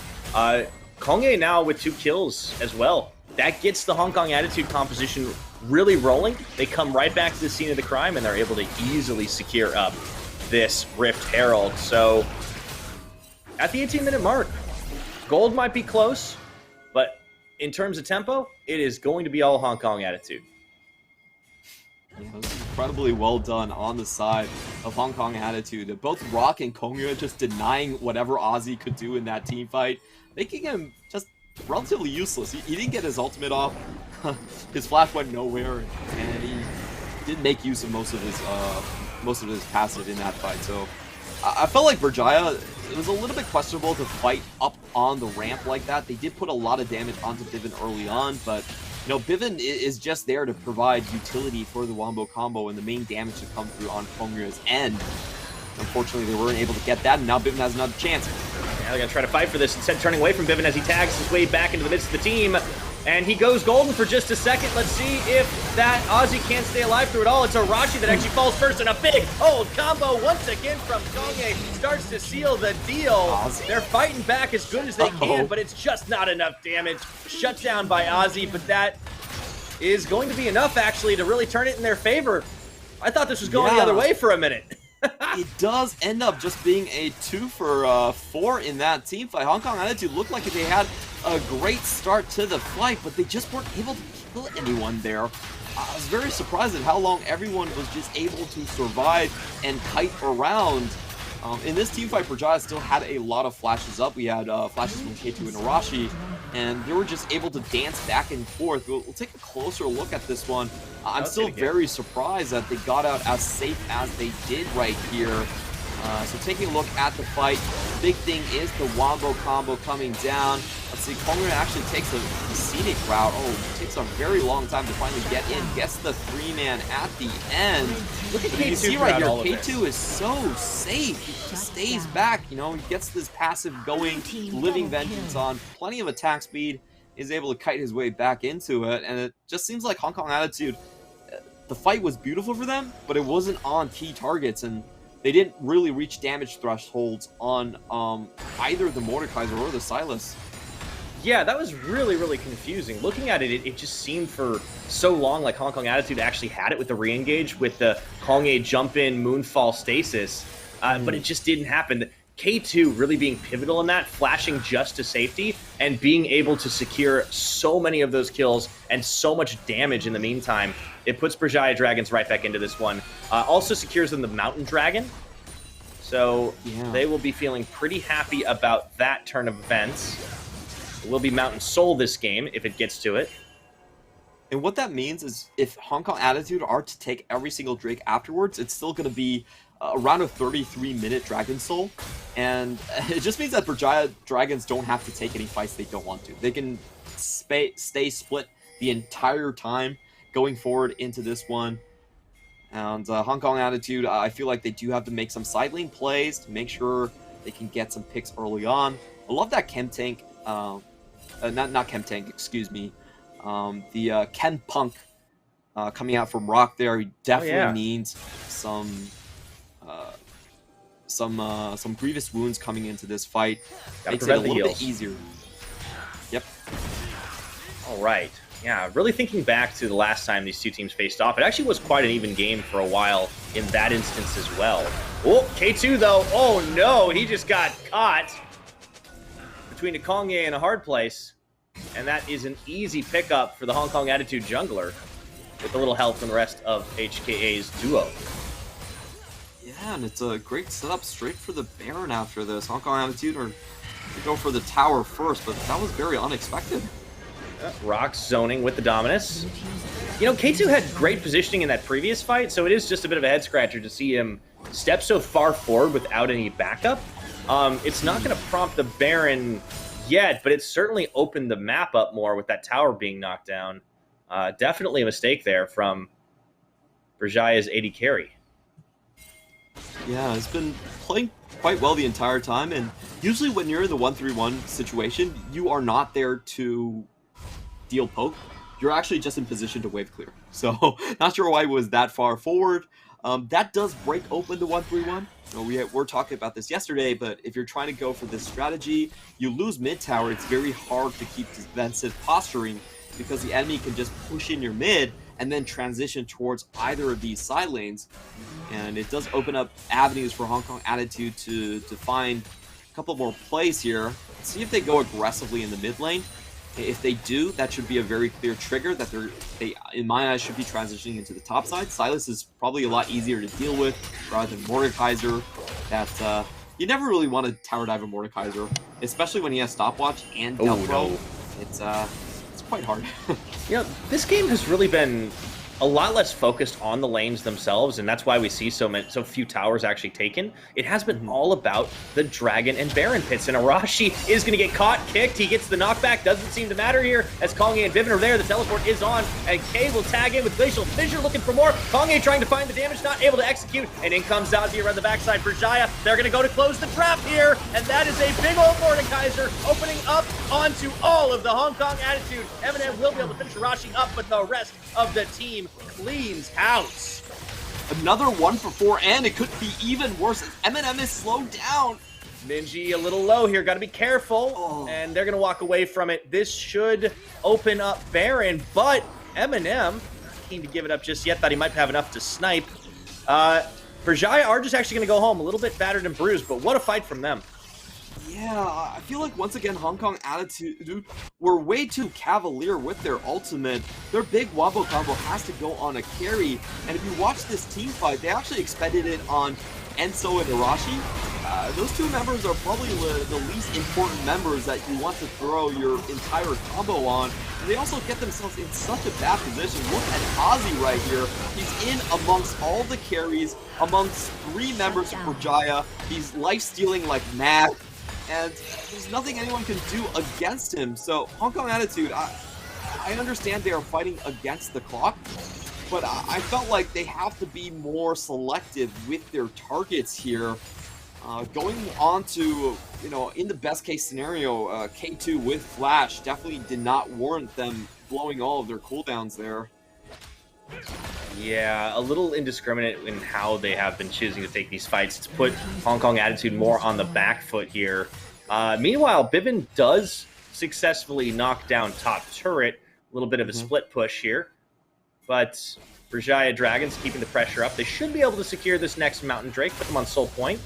Kongye now with 2 kills as well. That gets the Hong Kong Attitude composition really rolling. They come right back to the scene of the crime, and they're able to easily secure up this Rift Herald. So at the 18-minute mark, gold might be close, but in terms of tempo, it is going to be all Hong Kong Attitude. Yeah, it was incredibly well done on the side of Hong Kong Attitude. Both Rock and Kongre just denying whatever Ozzy could do in that team fight, making him just relatively useless. He didn't get his ultimate off. His flash went nowhere, and he didn't make use of most of his passive in that fight. So I felt like Berjaya, it was a little bit questionable to fight up on the ramp like that. They did put a lot of damage onto Bivin early on, but you know, Bivin is just there to provide utility for the Wombo combo and the main damage to come through on Kongre's end. Unfortunately, they weren't able to get that, and now Bivin has another chance. Now they're going to try to fight for this, instead turning away from Bivin as he tags his way back into the midst of the team. And he goes golden for just a second. Let's see if that Ozzy can't stay alive through it all. It's Arashi that actually falls first, and a big hold combo once again from Kongye starts to seal the deal. Ozzy. They're fighting back as good as they can, but it's just not enough damage. Shut down by Ozzy, but that is going to be enough, actually, to really turn it in their favor. I thought this was going the other way for a minute. It does end up just being a 2 for 4 in that team fight. Hong Kong Attitude looked like they had a great start to the fight, but they just weren't able to kill anyone there. I was very surprised at how long everyone was just able to survive and kite around. In this team fight, Berjaya still had a lot of flashes up. We had flashes from K2 and Arashi, and they were just able to dance back and forth. We'll take a closer look at this one. I'm still very surprised that they got out as safe as they did right here. So taking a look at the fight, big thing is the wombo combo coming down. Let's see, Kongren actually takes a scenic route. Oh, it takes a very long time to finally get in. Gets the 3-man at the end. Look at K2 right here. K2 is so safe. He just stays back, you know, he gets this passive going, living vengeance on plenty of attack speed, is able to kite his way back into it, and it just seems like Hong Kong Attitude, the fight was beautiful for them, but it wasn't on key targets, and they didn't really reach damage thresholds on either the Mordekaiser or the Silas. Yeah, that was really, really confusing. Looking at it, it just seemed for so long like Hong Kong Attitude actually had it with the re-engage, with the Kongye jump-in Moonfall stasis, but it just didn't happen. K2 really being pivotal in that, flashing just to safety, and being able to secure so many of those kills and so much damage in the meantime. It puts Berjaya Dragons right back into this one. Also secures them the Mountain Dragon, so they will be feeling pretty happy about that turn of events. It will be Mountain Soul this game if it gets to it. And what that means is if Hong Kong Attitude are to take every single Drake afterwards, it's still going to be around a 33-minute Dragon Soul. And it just means that Berjaya Dragons don't have to take any fights they don't want to. They can stay split the entire time going forward into this one. And Hong Kong Attitude, I feel like they do have to make some side lane plays to make sure they can get some picks early on. I love that Chem Tank, not Chem Tank, excuse me. The Ken Punk coming out from Rock there. He definitely needs some grievous wounds coming into this fight. Makes it a little bit easier. Yep. All right. Yeah, really thinking back to the last time these two teams faced off, it actually was quite an even game for a while in that instance as well. Oh, K2 though, oh no, he just got caught between a Kongye and a hard place. And that is an easy pickup for the Hong Kong Attitude jungler with a little help from the rest of HKA's duo. Yeah, and it's a great setup straight for the Baron after this. Hong Kong Attitude are to go for the tower first, but that was very unexpected. Rock's zoning with the Dominus. You know, K2 had great positioning in that previous fight, so it is just a bit of a head-scratcher to see him step so far forward without any backup. It's not going to prompt the Baron yet, but it's certainly opened the map up more with that tower being knocked down. Definitely a mistake there from Berjaya's AD carry. Yeah, it's been playing quite well the entire time, and usually when you're in the 1-3-1 situation, you are not there to deal poke. You're actually just in position to wave clear. So, not sure why it was that far forward. That does break open the 1-3-1. You know, we're talking about this yesterday, but if you're trying to go for this strategy, you lose mid tower. It's very hard to keep defensive posturing because the enemy can just push in your mid and then transition towards either of these side lanes. And it does open up avenues for Hong Kong Attitude to find a couple more plays here. See if they go aggressively in the mid lane. If they do, that should be a very clear trigger that they, in my eyes, should be transitioning into the top side. Silas is probably a lot easier to deal with rather than Mordekaiser. That you never really want to tower dive a Mordekaiser, especially when he has stopwatch and Delpro. It's quite hard. You know, this game has really been a lot less focused on the lanes themselves, and that's why we see so few towers actually taken. It has been all about the Dragon and Baron pits, and Arashi is going to get caught, kicked. He gets the knockback. Doesn't seem to matter here as Kongye and Viven are there. The teleport is on, and K will tag in with Glacial Fissure looking for more. Kongye trying to find the damage, not able to execute, and in comes Zazie around the backside for Berjaya. They're going to go to close the trap here, and that is a big old Mordekaiser opening up onto all of the Hong Kong attitude. Eminem will be able to finish Arashi up, but the rest of the team cleans house. Another 1 for 4, and it could be even worse as Eminem is slowed down. Minji a little low here, got to be careful, and they're going to walk away from it. This should open up Baron, but Eminem, not keen to give it up just yet, thought he might have enough to snipe. Berjaya are just actually going to go home, a little bit battered and bruised, but what a fight from them. Yeah, I feel like once again Hong Kong attitude were way too cavalier with their ultimate. Their big wombo combo has to go on a carry, and if you watch this team fight, they actually expended it on Enso and Arashi. Those two members are probably the least important members that you want to throw your entire combo on. And they also get themselves in such a bad position. Look at Ozzy right here. He's in amongst all the carries, amongst 3 members of Berjaya. He's life-stealing like mad. And there's nothing anyone can do against him. So Hong Kong attitude, I understand they are fighting against the clock, but I felt like they have to be more selective with their targets here. Going on to, you know, in the best case scenario, K2 with Flash definitely did not warrant them blowing all of their cooldowns there. Yeah, a little indiscriminate in how they have been choosing to take these fights. It's put Hong Kong attitude more on the back foot here. Meanwhile, Biven does successfully knock down top turret. A little bit of a split push here. But Berjaya Dragons keeping the pressure up. They should be able to secure this next Mountain Drake, put them on Soul Point.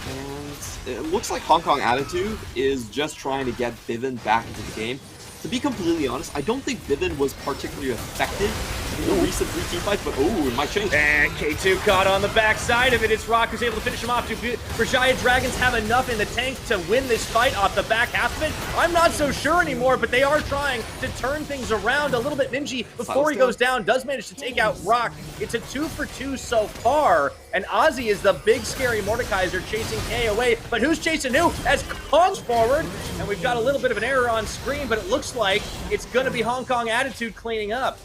And it looks like Hong Kong attitude is just trying to get Biven back into the game. To be completely honest, I don't think Viven was particularly effective in the recent 3 team fights, but it might change. And K2 caught on the backside of it. It's Rock who's able to finish him off. Do Berjaya Dragons have enough in the tank to win this fight off the back half of it? I'm not so sure anymore, but they are trying to turn things around a little bit. Minji, before he goes down, does manage to take out Rock. It's a 2 for 2 so far, and Ozzy is the big scary Mordekaiser chasing K away, but who's chasing who? As Kong's forward, and we've got a little bit of an error on screen, but it looks like it's going to be Hong Kong attitude cleaning up.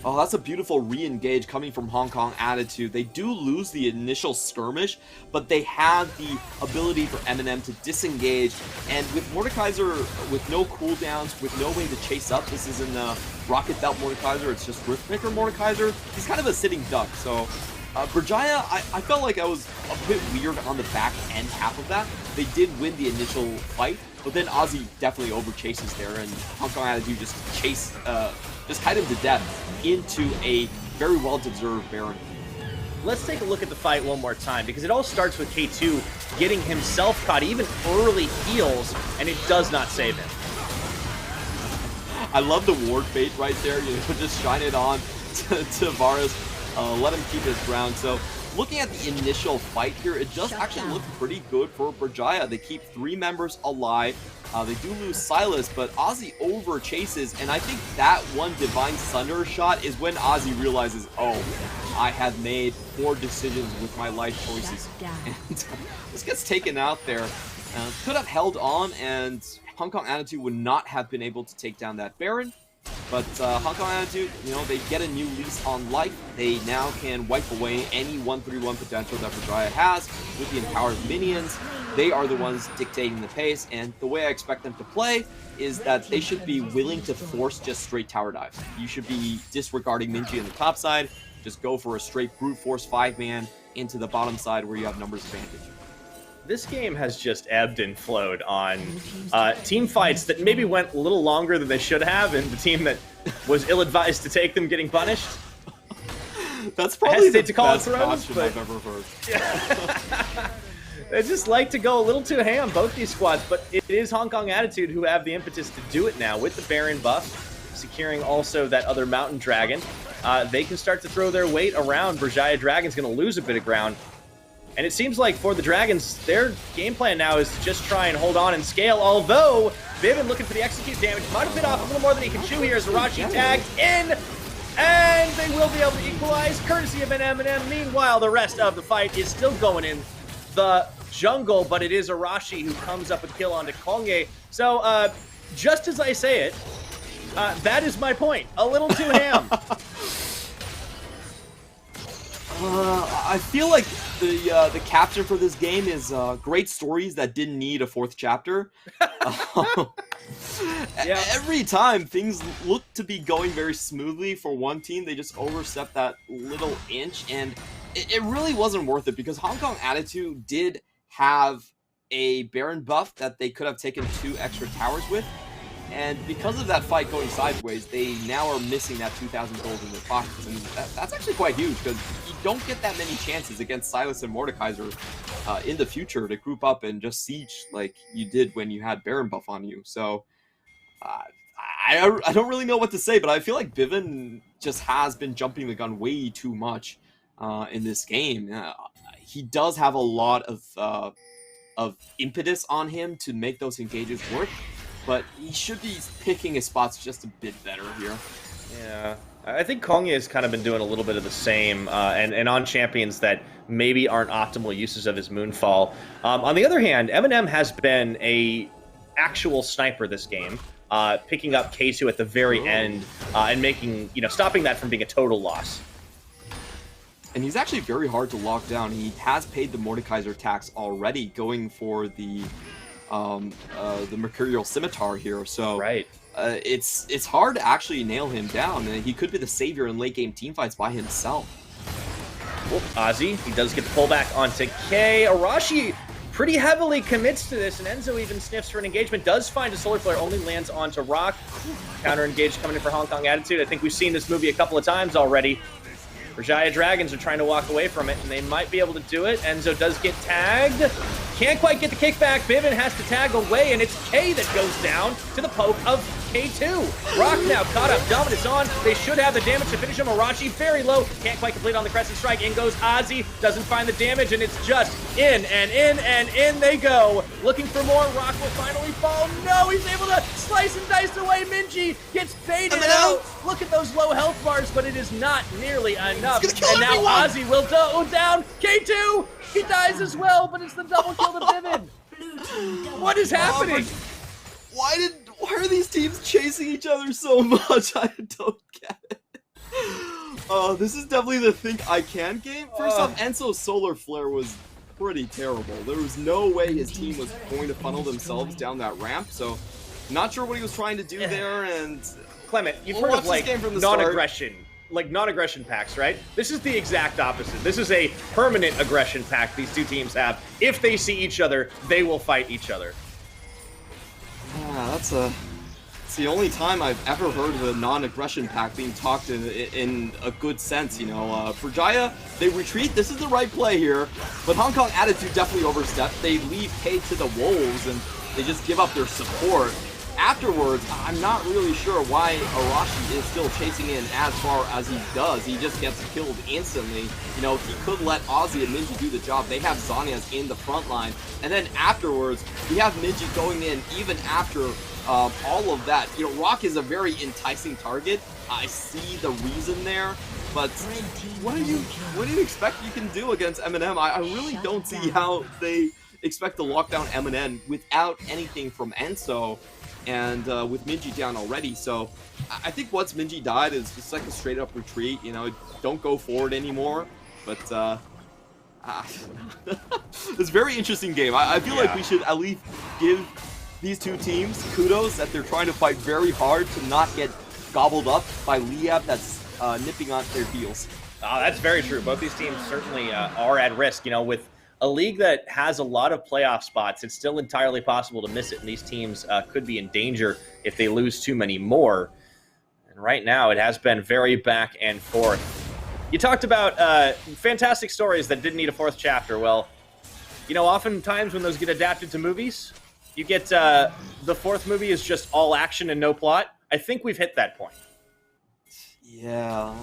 Oh, that's a beautiful re-engage coming from Hong Kong attitude. They do lose the initial skirmish, but they have the ability for Eminem to disengage. And with Mordekaiser, with no cooldowns, with no way to chase up, this isn't a Rocket Belt Mordekaiser, it's just Riftmaker Mordekaiser. He's kind of a sitting duck, so Berjaya, I felt like I was a bit weird on the back end half of that. They did win the initial fight, but then Ozzy definitely over-chases there, and Hong Kong attitude just kite him to death into a very well-deserved Baron. Let's take a look at the fight one more time, because it all starts with K2 getting himself caught, even early heals, and it does not save him. I love the ward bait right there, you know, just shine it on to Varus, let him keep his ground. So looking at the initial fight here, it does actually look pretty good for Berjaya. They keep 3 members alive. They do lose Silas, but Ozzy over chases, and I think that one Divine Thunder shot is when Ozzy realizes, oh, I have made poor decisions with my life choices. And this gets taken out there. Could have held on, and Hong Kong attitude would not have been able to take down that Baron. But Hong Kong attitude, you know, they get a new lease on life. They now can wipe away any 1-3-1 potential that Berjaya has with the empowered minions. They are the ones dictating the pace, and the way I expect them to play is that they should be willing to force just straight tower dives. You should be disregarding Minji on the top side, just go for a straight brute force 5-man into the bottom side where you have numbers advantage. This game has just ebbed and flowed on team fights that maybe went a little longer than they should have, and the team that was ill-advised to take them getting punished. That's probably the to call best costume I've ever heard. Yeah. They just like to go a little too ham, both these squads, but it is Hong Kong attitude who have the impetus to do it now with the Baron buff, securing also that other Mountain Dragon. They can start to throw their weight around. Berjaya Dragon's going to lose a bit of ground. And it seems like for the Dragons, their game plan now is to just try and hold on and scale, although Bivin looking for the execute damage. Might have bit off a little more than he can chew here as Arashi tagged in. And they will be able to equalize, courtesy of an M&M. Meanwhile, the rest of the fight is still going in the jungle, but it is Arashi who comes up a kill onto Kongye. So, just as I say it, that is my point. A little too ham. I feel like the caption for this game is great stories that didn't need a fourth chapter. Yeah. Every time things look to be going very smoothly for one team, they just overstep that little inch, and it really wasn't worth it because Hong Kong Attitude did have a Baron buff that they could have taken 2 extra towers with. And because of that fight going sideways, they now are missing that 2,000 gold in their pockets. And that's actually quite huge because you don't get that many chances against Silas and Mordekaiser in the future to group up and just siege like you did when you had Baron buff on you. So I don't really know what to say, but I feel like Bivin just has been jumping the gun way too much in this game. He does have a lot of impetus on him to make those engages work. But he should be picking his spots just a bit better here. Yeah, I think Kongye has kind of been doing a little bit of the same, and on champions that maybe aren't optimal uses of his Moonfall. On the other hand, M&M has been a actual sniper this game, picking up K2 at the very end and making, stopping that from being a total loss. And he's actually very hard to lock down. He has paid the Mordekaiser tax already, going for the Mercurial Scimitar here, so right. It's hard to actually nail him down. He could be the savior in late game teamfights by himself. Well, Ozzy, he does get the pullback onto K. Arashi pretty heavily commits to this, and Enzo even sniffs for an engagement, does find a Solar Flare, only lands onto Rock. Counter engage coming in for Hong Kong Attitude. I think we've seen this movie a couple of times already. Berjaya Dragons are trying to walk away from it, and they might be able to do it. Enzo does get tagged. Can't quite get the kickback. Bivin has to tag away, and it's K that goes down to the poke of K2. Rock now caught up. Dominance on. They should have the damage to finish him. Arashi very low. Can't quite complete on the Crescent Strike. In goes Ozzy. Doesn't find the damage, and it's just in and in and in they go. Looking for more. Rock will finally fall. No, he's able to slice and dice away. Minji gets baited out. Look at those low health bars, but it is not nearly enough. And now Ozzy will go down. K2, he dies as well, but it's the double kill to Bivin. What is happening? Why are these teams chasing each other so much? I don't get it. This is definitely the Think I Can game. First off, Enzo's Solar Flare was pretty terrible. There was no way his team was going to funnel themselves down that ramp, so not sure what he was trying to do there, and... Clement, you've heard of, like, non-aggression packs, right? This is the exact opposite. This is a permanent aggression pack these two teams have. If they see each other, they will fight each other. Yeah, it's the only time I've ever heard of a non-aggression pack being talked in a good sense, Berjaya, they retreat. This is the right play here, but Hong Kong Attitude definitely overstepped. They leave K to the wolves, and they just give up their support. Afterwards, I'm not really sure why Arashi is still chasing in as far as he does. He just gets killed instantly. He could let Ozzy and Minji do the job. They have Zhonya's in the front line. And then afterwards, we have Minji going in even after all of that. Rock is a very enticing target. I see the reason there. But what do you expect you can do against M&M? I really don't see how they expect to lock down M&M without anything from Enzo. And with Minji down already, so I think once Minji died, it's just like a straight up retreat. Don't go forward anymore. But it's a very interesting game. I feel like we should at least give these two teams kudos that they're trying to fight very hard to not get gobbled up by Liab that's nipping on their heels. Oh, that's very true. Both these teams certainly are at risk. With a league that has a lot of playoff spots, it's still entirely possible to miss it, and these teams could be in danger if they lose too many more. And right now, it has been very back and forth. You talked about fantastic stories that didn't need a fourth chapter. Well, oftentimes when those get adapted to movies, you get the fourth movie is just all action and no plot. I think we've hit that point. Yeah.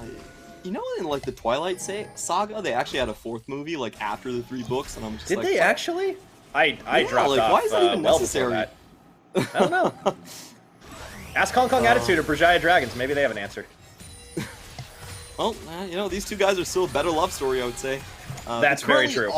In the Twilight Saga, they actually had a fourth movie after the 3 books, and I'm just Did they actually? I dropped off. why is that even necessary? That. I don't know. Ask Hong Kong Attitude or Berjaya Dragons. Maybe they have an answer. Well, you know, these two guys are still a better love story, I would say. That's very true.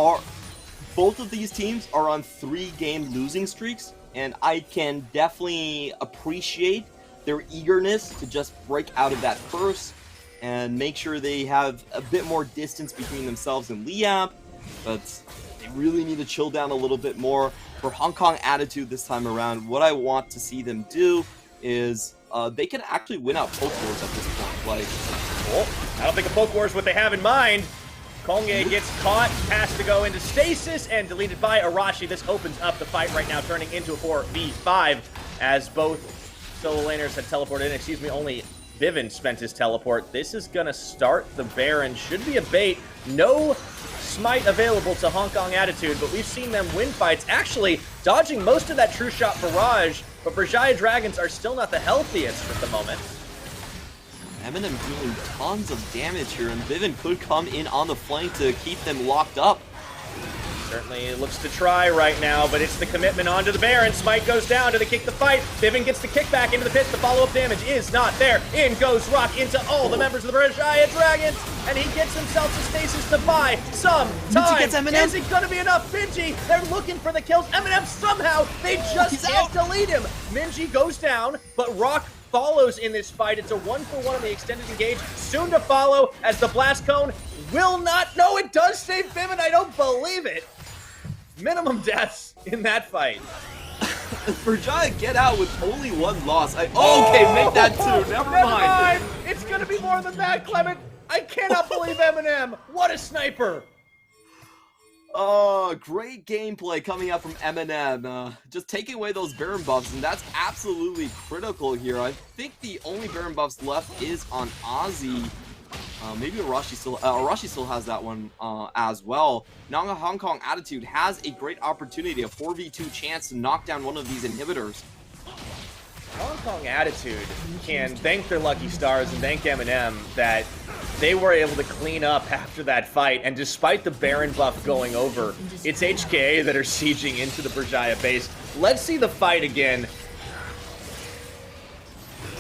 Both of these teams are on 3-game losing streaks, and I can definitely appreciate their eagerness to just break out of that first and make sure they have a bit more distance between themselves and Liab, but they really need to chill down a little bit more. For Hong Kong Attitude this time around, what I want to see them do is they can actually win out Poke Wars at this point. Like, well, I don't think a Poke War is what they have in mind. Kongye gets caught, has to go into stasis, and deleted by Arashi. This opens up the fight right now, turning into a 4v5, as both solo laners had teleported in. Excuse me, only Vivin spent his teleport. This is going to start the Baron. Should be a bait. No smite available to Hong Kong Attitude, but we've seen them win fights. Actually, dodging most of that true shot barrage, but Berjaya Dragons are still not the healthiest at the moment. Eminem dealing tons of damage here, and Vivin could come in on the flank to keep them locked up. Certainly looks to try right now, but it's the commitment onto the Baron. Smite goes down. Do they kick the fight? Vivin gets the kickback into the pit. The follow-up damage is not there. In goes Rock into all the members of the Berjaya Dragons, and he gets himself to stasis to buy some time. Is it going to be enough? Minji, they're looking for the kills. Eminem somehow, they just can't delete him. Minji goes down, but Rock follows in this fight. It's a 1-for-1 on the extended engage. Soon to follow as the blast cone will not. No, it does save Vivin. I don't believe it. Minimum deaths in that fight. Berjaya get out with only 1 loss. Okay, make that 2. Never mind. It's going to be more than that, Clement. I cannot believe Eminem. What a sniper. Great gameplay coming out from Eminem. Just taking away those Baron buffs, and that's absolutely critical here. I think the only Baron buffs left is on Ozzy. Maybe Arashi still has that one as well. Now Hong Kong Attitude has a great opportunity, a 4v2 chance to knock down one of these inhibitors. Hong Kong Attitude can thank their lucky stars and thank Eminem that they were able to clean up after that fight, and despite the Baron buff going over, it's HKA that are sieging into the Berjaya base. Let's see the fight again.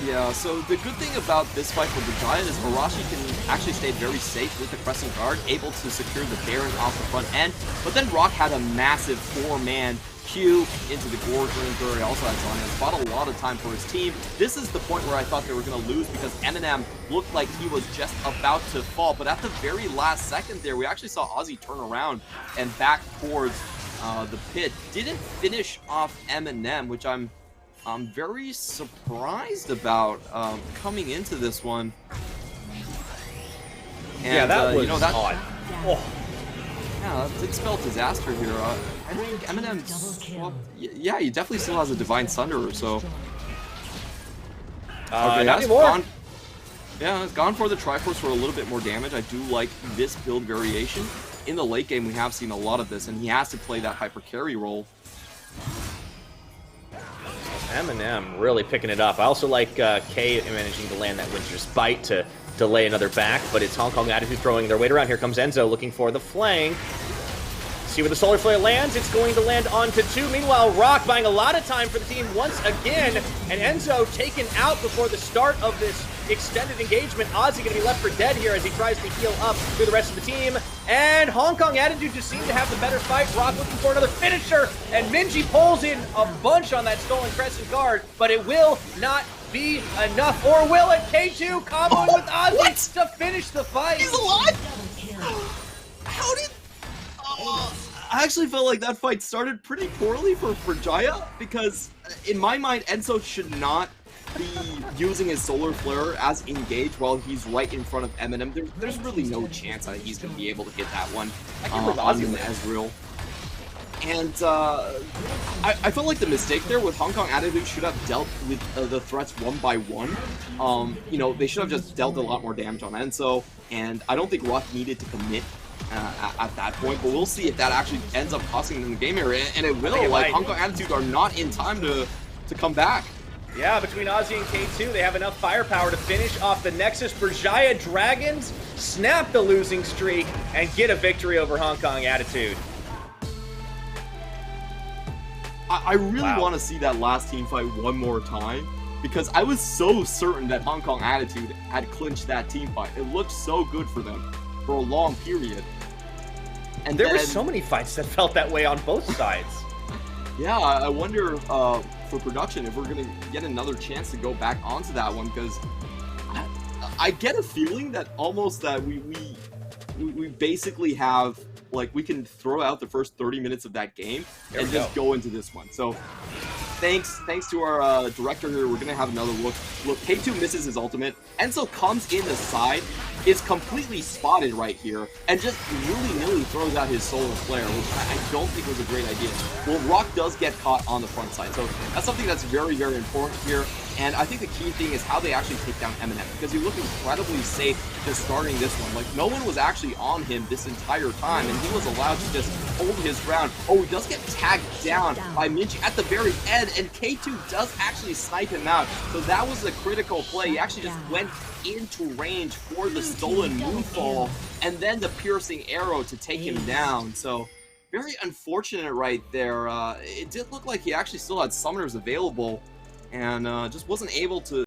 Yeah, so the good thing about this fight for Berjaya is Arashi can actually stay very safe with the Crescent Guard, able to secure the Baron off the front end, but then Rock had a massive 4-man Q into the Gorge Ranger. He also had Zion. Bought a lot of time for his team. This is the point where I thought they were going to lose because Eminem looked like he was just about to fall, but at the very last second there, we actually saw Ozzy turn around and back towards the pit. Didn't finish off Eminem, which I'm very surprised about coming into this one. And, yeah, that was odd. Oh. Yeah, that did spell disaster here. I think Eminem, well, yeah, he definitely still has a Divine Sunderer, so. Okay, not anymore. It's gone for the Triforce for a little bit more damage. I do like this build variation. In the late game, we have seen a lot of this, and he has to play that hyper carry role. Eminem really picking it up. I also like K managing to land that Winter's Bite to delay another back, but it's Hong Kong Attitude throwing their weight around. Here comes Enzo looking for the flank. See where the Solar Flare lands. It's going to land onto 2. Meanwhile, Rock buying a lot of time for the team once again, and Enzo taken out before the start of this extended engagement. Ozzy going to be left for dead here as he tries to heal up through the rest of the team. And Hong Kong Attitude just seemed to have the better fight. Rock looking for another finisher, and Minji pulls in a bunch on that Stolen Crescent Guard, but it will not be enough. Or will it? K2 comboing with Ozzy to finish the fight. He's alive? How did... I actually felt like that fight started pretty poorly for Berjaya, because in my mind, Enzo should not be using his Solar Flare as engaged while he's right in front of Eminem. There's really no chance that he's going to be able to hit that one on Ezreal. And I felt like the mistake there with Hong Kong Attitude should have dealt with the threats one by one. You know, they should have just dealt a lot more damage on Enzo, and I don't think Rock needed to commit at that point, but we'll see if that actually ends up costing them the game here, and it will. Like, Hong Kong Attitude are not in time to come back. Yeah, between Ozzy and K2, they have enough firepower to finish off the Nexus. Berjaya Dragons snap the losing streak and get a victory over Hong Kong Attitude. I really Wow. want to see that last team fight one more time, because I was so certain that Hong Kong Attitude had clinched that team fight. It looked so good for them for a long period. And There then, were so many fights that felt that way on both sides. yeah, I wonder for production if we're going to get another chance to go back onto that one, because I get a feeling that almost that we basically have, like, we can throw out the first 30 minutes of that game and just go into this one. So thanks to our director here, we're gonna have another look. Look, K2 misses his ultimate. Enzo comes in the side, is completely spotted right here, and just willy-nilly throws out his solar flare, which I don't think was a great idea. Well, Rock does get caught on the front side, so that's something that's very, very important here. And I think the key thing is how they actually take down Eminem, because he looked incredibly safe just starting this one. Like, no one was actually on him this entire time, and he was allowed to just hold his ground. Oh, he does get tagged down by Minchi at the very end, and K2 does actually snipe him out. So that was a critical play. He actually just went into range for the stolen moonfall, and then the piercing arrow to take him down. So very unfortunate right there. It did look like he actually still had summoners available, and just wasn't able to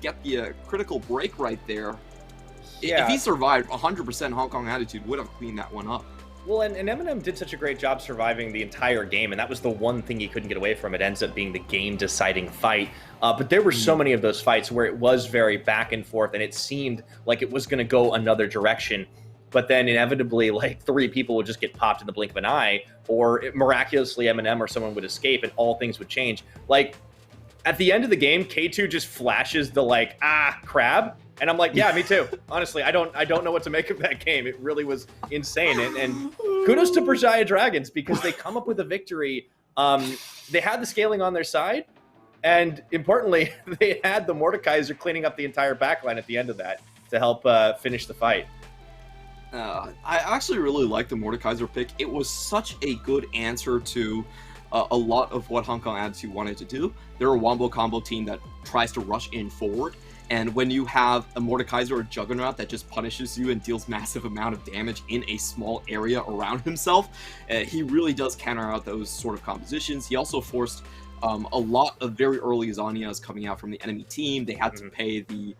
get the critical break right there. Yeah. If he survived, 100% Hong Kong Attitude would have cleaned that one up. Well, and Eminem did such a great job surviving the entire game, and that was the one thing he couldn't get away from. It ends up being the game-deciding fight. But there were so many of those fights where it was very back and forth, and it seemed like it was going to go another direction. But then inevitably, like, 3 people would just get popped in the blink of an eye, or miraculously Eminem or someone would escape, and all things would change. Like, at the end of the game, K2 just flashes the, like, crab. And I'm like, yeah, me too. Honestly, I don't know what to make of that game. It really was insane. And kudos to Berjaya Dragons, because they come up with a victory. They had the scaling on their side. And importantly, they had the Mordekaiser cleaning up the entire backline at the end of that to help finish the fight. I actually really like the Mordekaiser pick. It was such a good answer to a lot of what Hong Kong Attitude wanted to do. They're a wombo combo team that tries to rush in forward. And when you have a Mordekaiser or Juggernaut that just punishes you and deals massive amount of damage in a small area around himself, he really does counter out those sort of compositions. He also forced a lot of very early Zanyas coming out from the enemy team. They had to pay the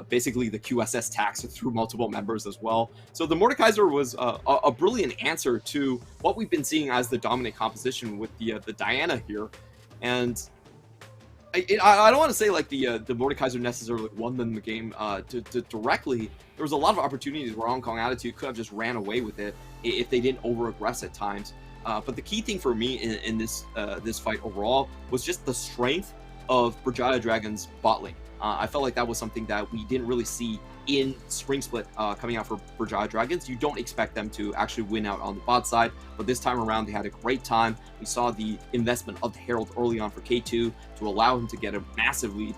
basically the QSS tax through multiple members as well. So the Mordekaiser was a brilliant answer to what we've been seeing as the dominant composition with the Diana here. And I don't want to say like the Mordekaiser necessarily won them the game directly. There was a lot of opportunities where Hong Kong Attitude could have just ran away with it if they didn't over-aggress at times. But the key thing for me in this fight overall was just the strength of Berjaya Dragon's bot lane. I felt like that was something that we didn't really see in Spring Split coming out for Berjaya Dragons. You don't expect them to actually win out on the bot side, but this time around they had a great time. We saw the investment of the Herald early on for K2 to allow him to get a massive lead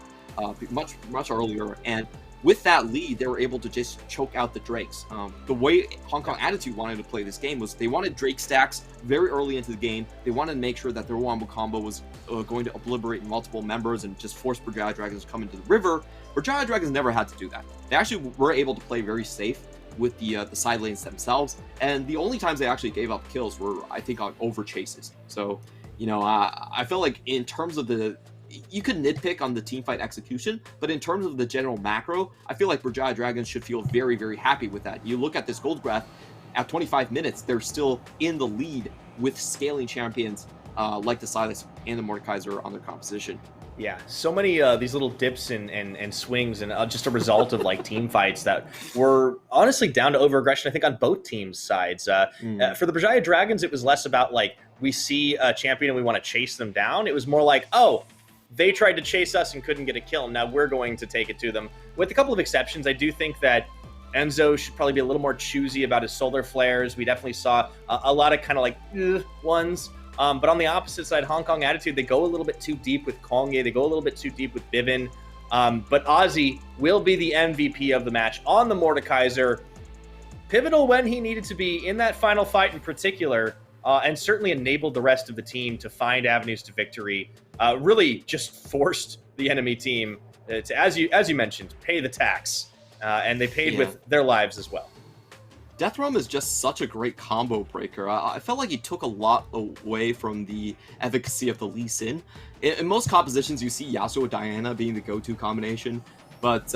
much earlier, and with that lead, they were able to just choke out the Drakes. The way Hong Kong Attitude wanted to play this game was they wanted Drake stacks very early into the game. They wanted to make sure that their wombo combo was going to obliterate multiple members and just force Berjaya Dragons to come into the river. Berjaya Dragons never had to do that. They actually were able to play very safe with the side lanes themselves, and the only times they actually gave up kills were, I think, on over chases. So, you know, I feel like in terms of you could nitpick on the teamfight execution, but in terms of the general macro, I feel like Berjaya Dragons should feel very, very happy with that. You look at this Gold Graph, at 25 minutes, they're still in the lead with scaling champions like the Silas and the Mordekaiser on their composition. Yeah, so many these little dips and swings, and just a result of like team fights that were honestly down to over-aggression, I think, on both teams' sides. For the Berjaya Dragons, it was less about like, we see a champion and we want to chase them down. It was more like, oh, they tried to chase us and couldn't get a kill. Now we're going to take it to them. With a couple of exceptions, I do think that Enzo should probably be a little more choosy about his solar flares. We definitely saw a lot of kind of like ones. But on the opposite side, Hong Kong Attitude, they go a little bit too deep with Kongye. They go a little bit too deep with Bivin. But Ozzy will be the MVP of the match on the Mordekaiser. Pivotal when he needed to be in that final fight in particular. And certainly enabled the rest of the team to find avenues to victory. Really just forced the enemy team to, as you mentioned, pay the tax. And they paid with their lives as well. Death Realm is just such a great combo breaker. I felt like he took a lot away from the efficacy of the Lee Sin. In most compositions, you see Yasuo Diana being the go-to combination, but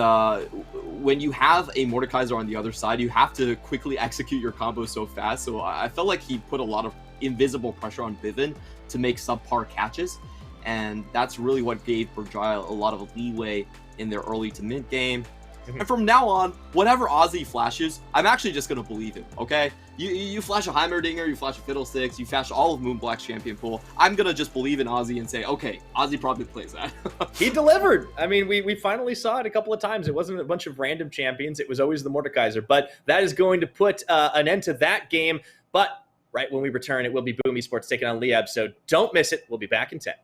when you have a Mordekaiser on the other side, you have to quickly execute your combo so fast. So I felt like he put a lot of invisible pressure on Vivin to make subpar catches, and that's really what gave Berjaya a lot of leeway in their early to mid game. And from now on, whatever Ozzy flashes, I'm actually just going to believe him, okay? You flash a Heimerdinger, you flash a Fiddlesticks, you flash all of Moonblack's champion pool. I'm going to just believe in Ozzy and say, okay, Ozzy probably plays that. He delivered. I mean, we finally saw it a couple of times. It wasn't a bunch of random champions. It was always the Mordekaiser. But that is going to put an end to that game. But right when we return, it will be Boom Esports taking on Liab. So don't miss it. We'll be back in 10.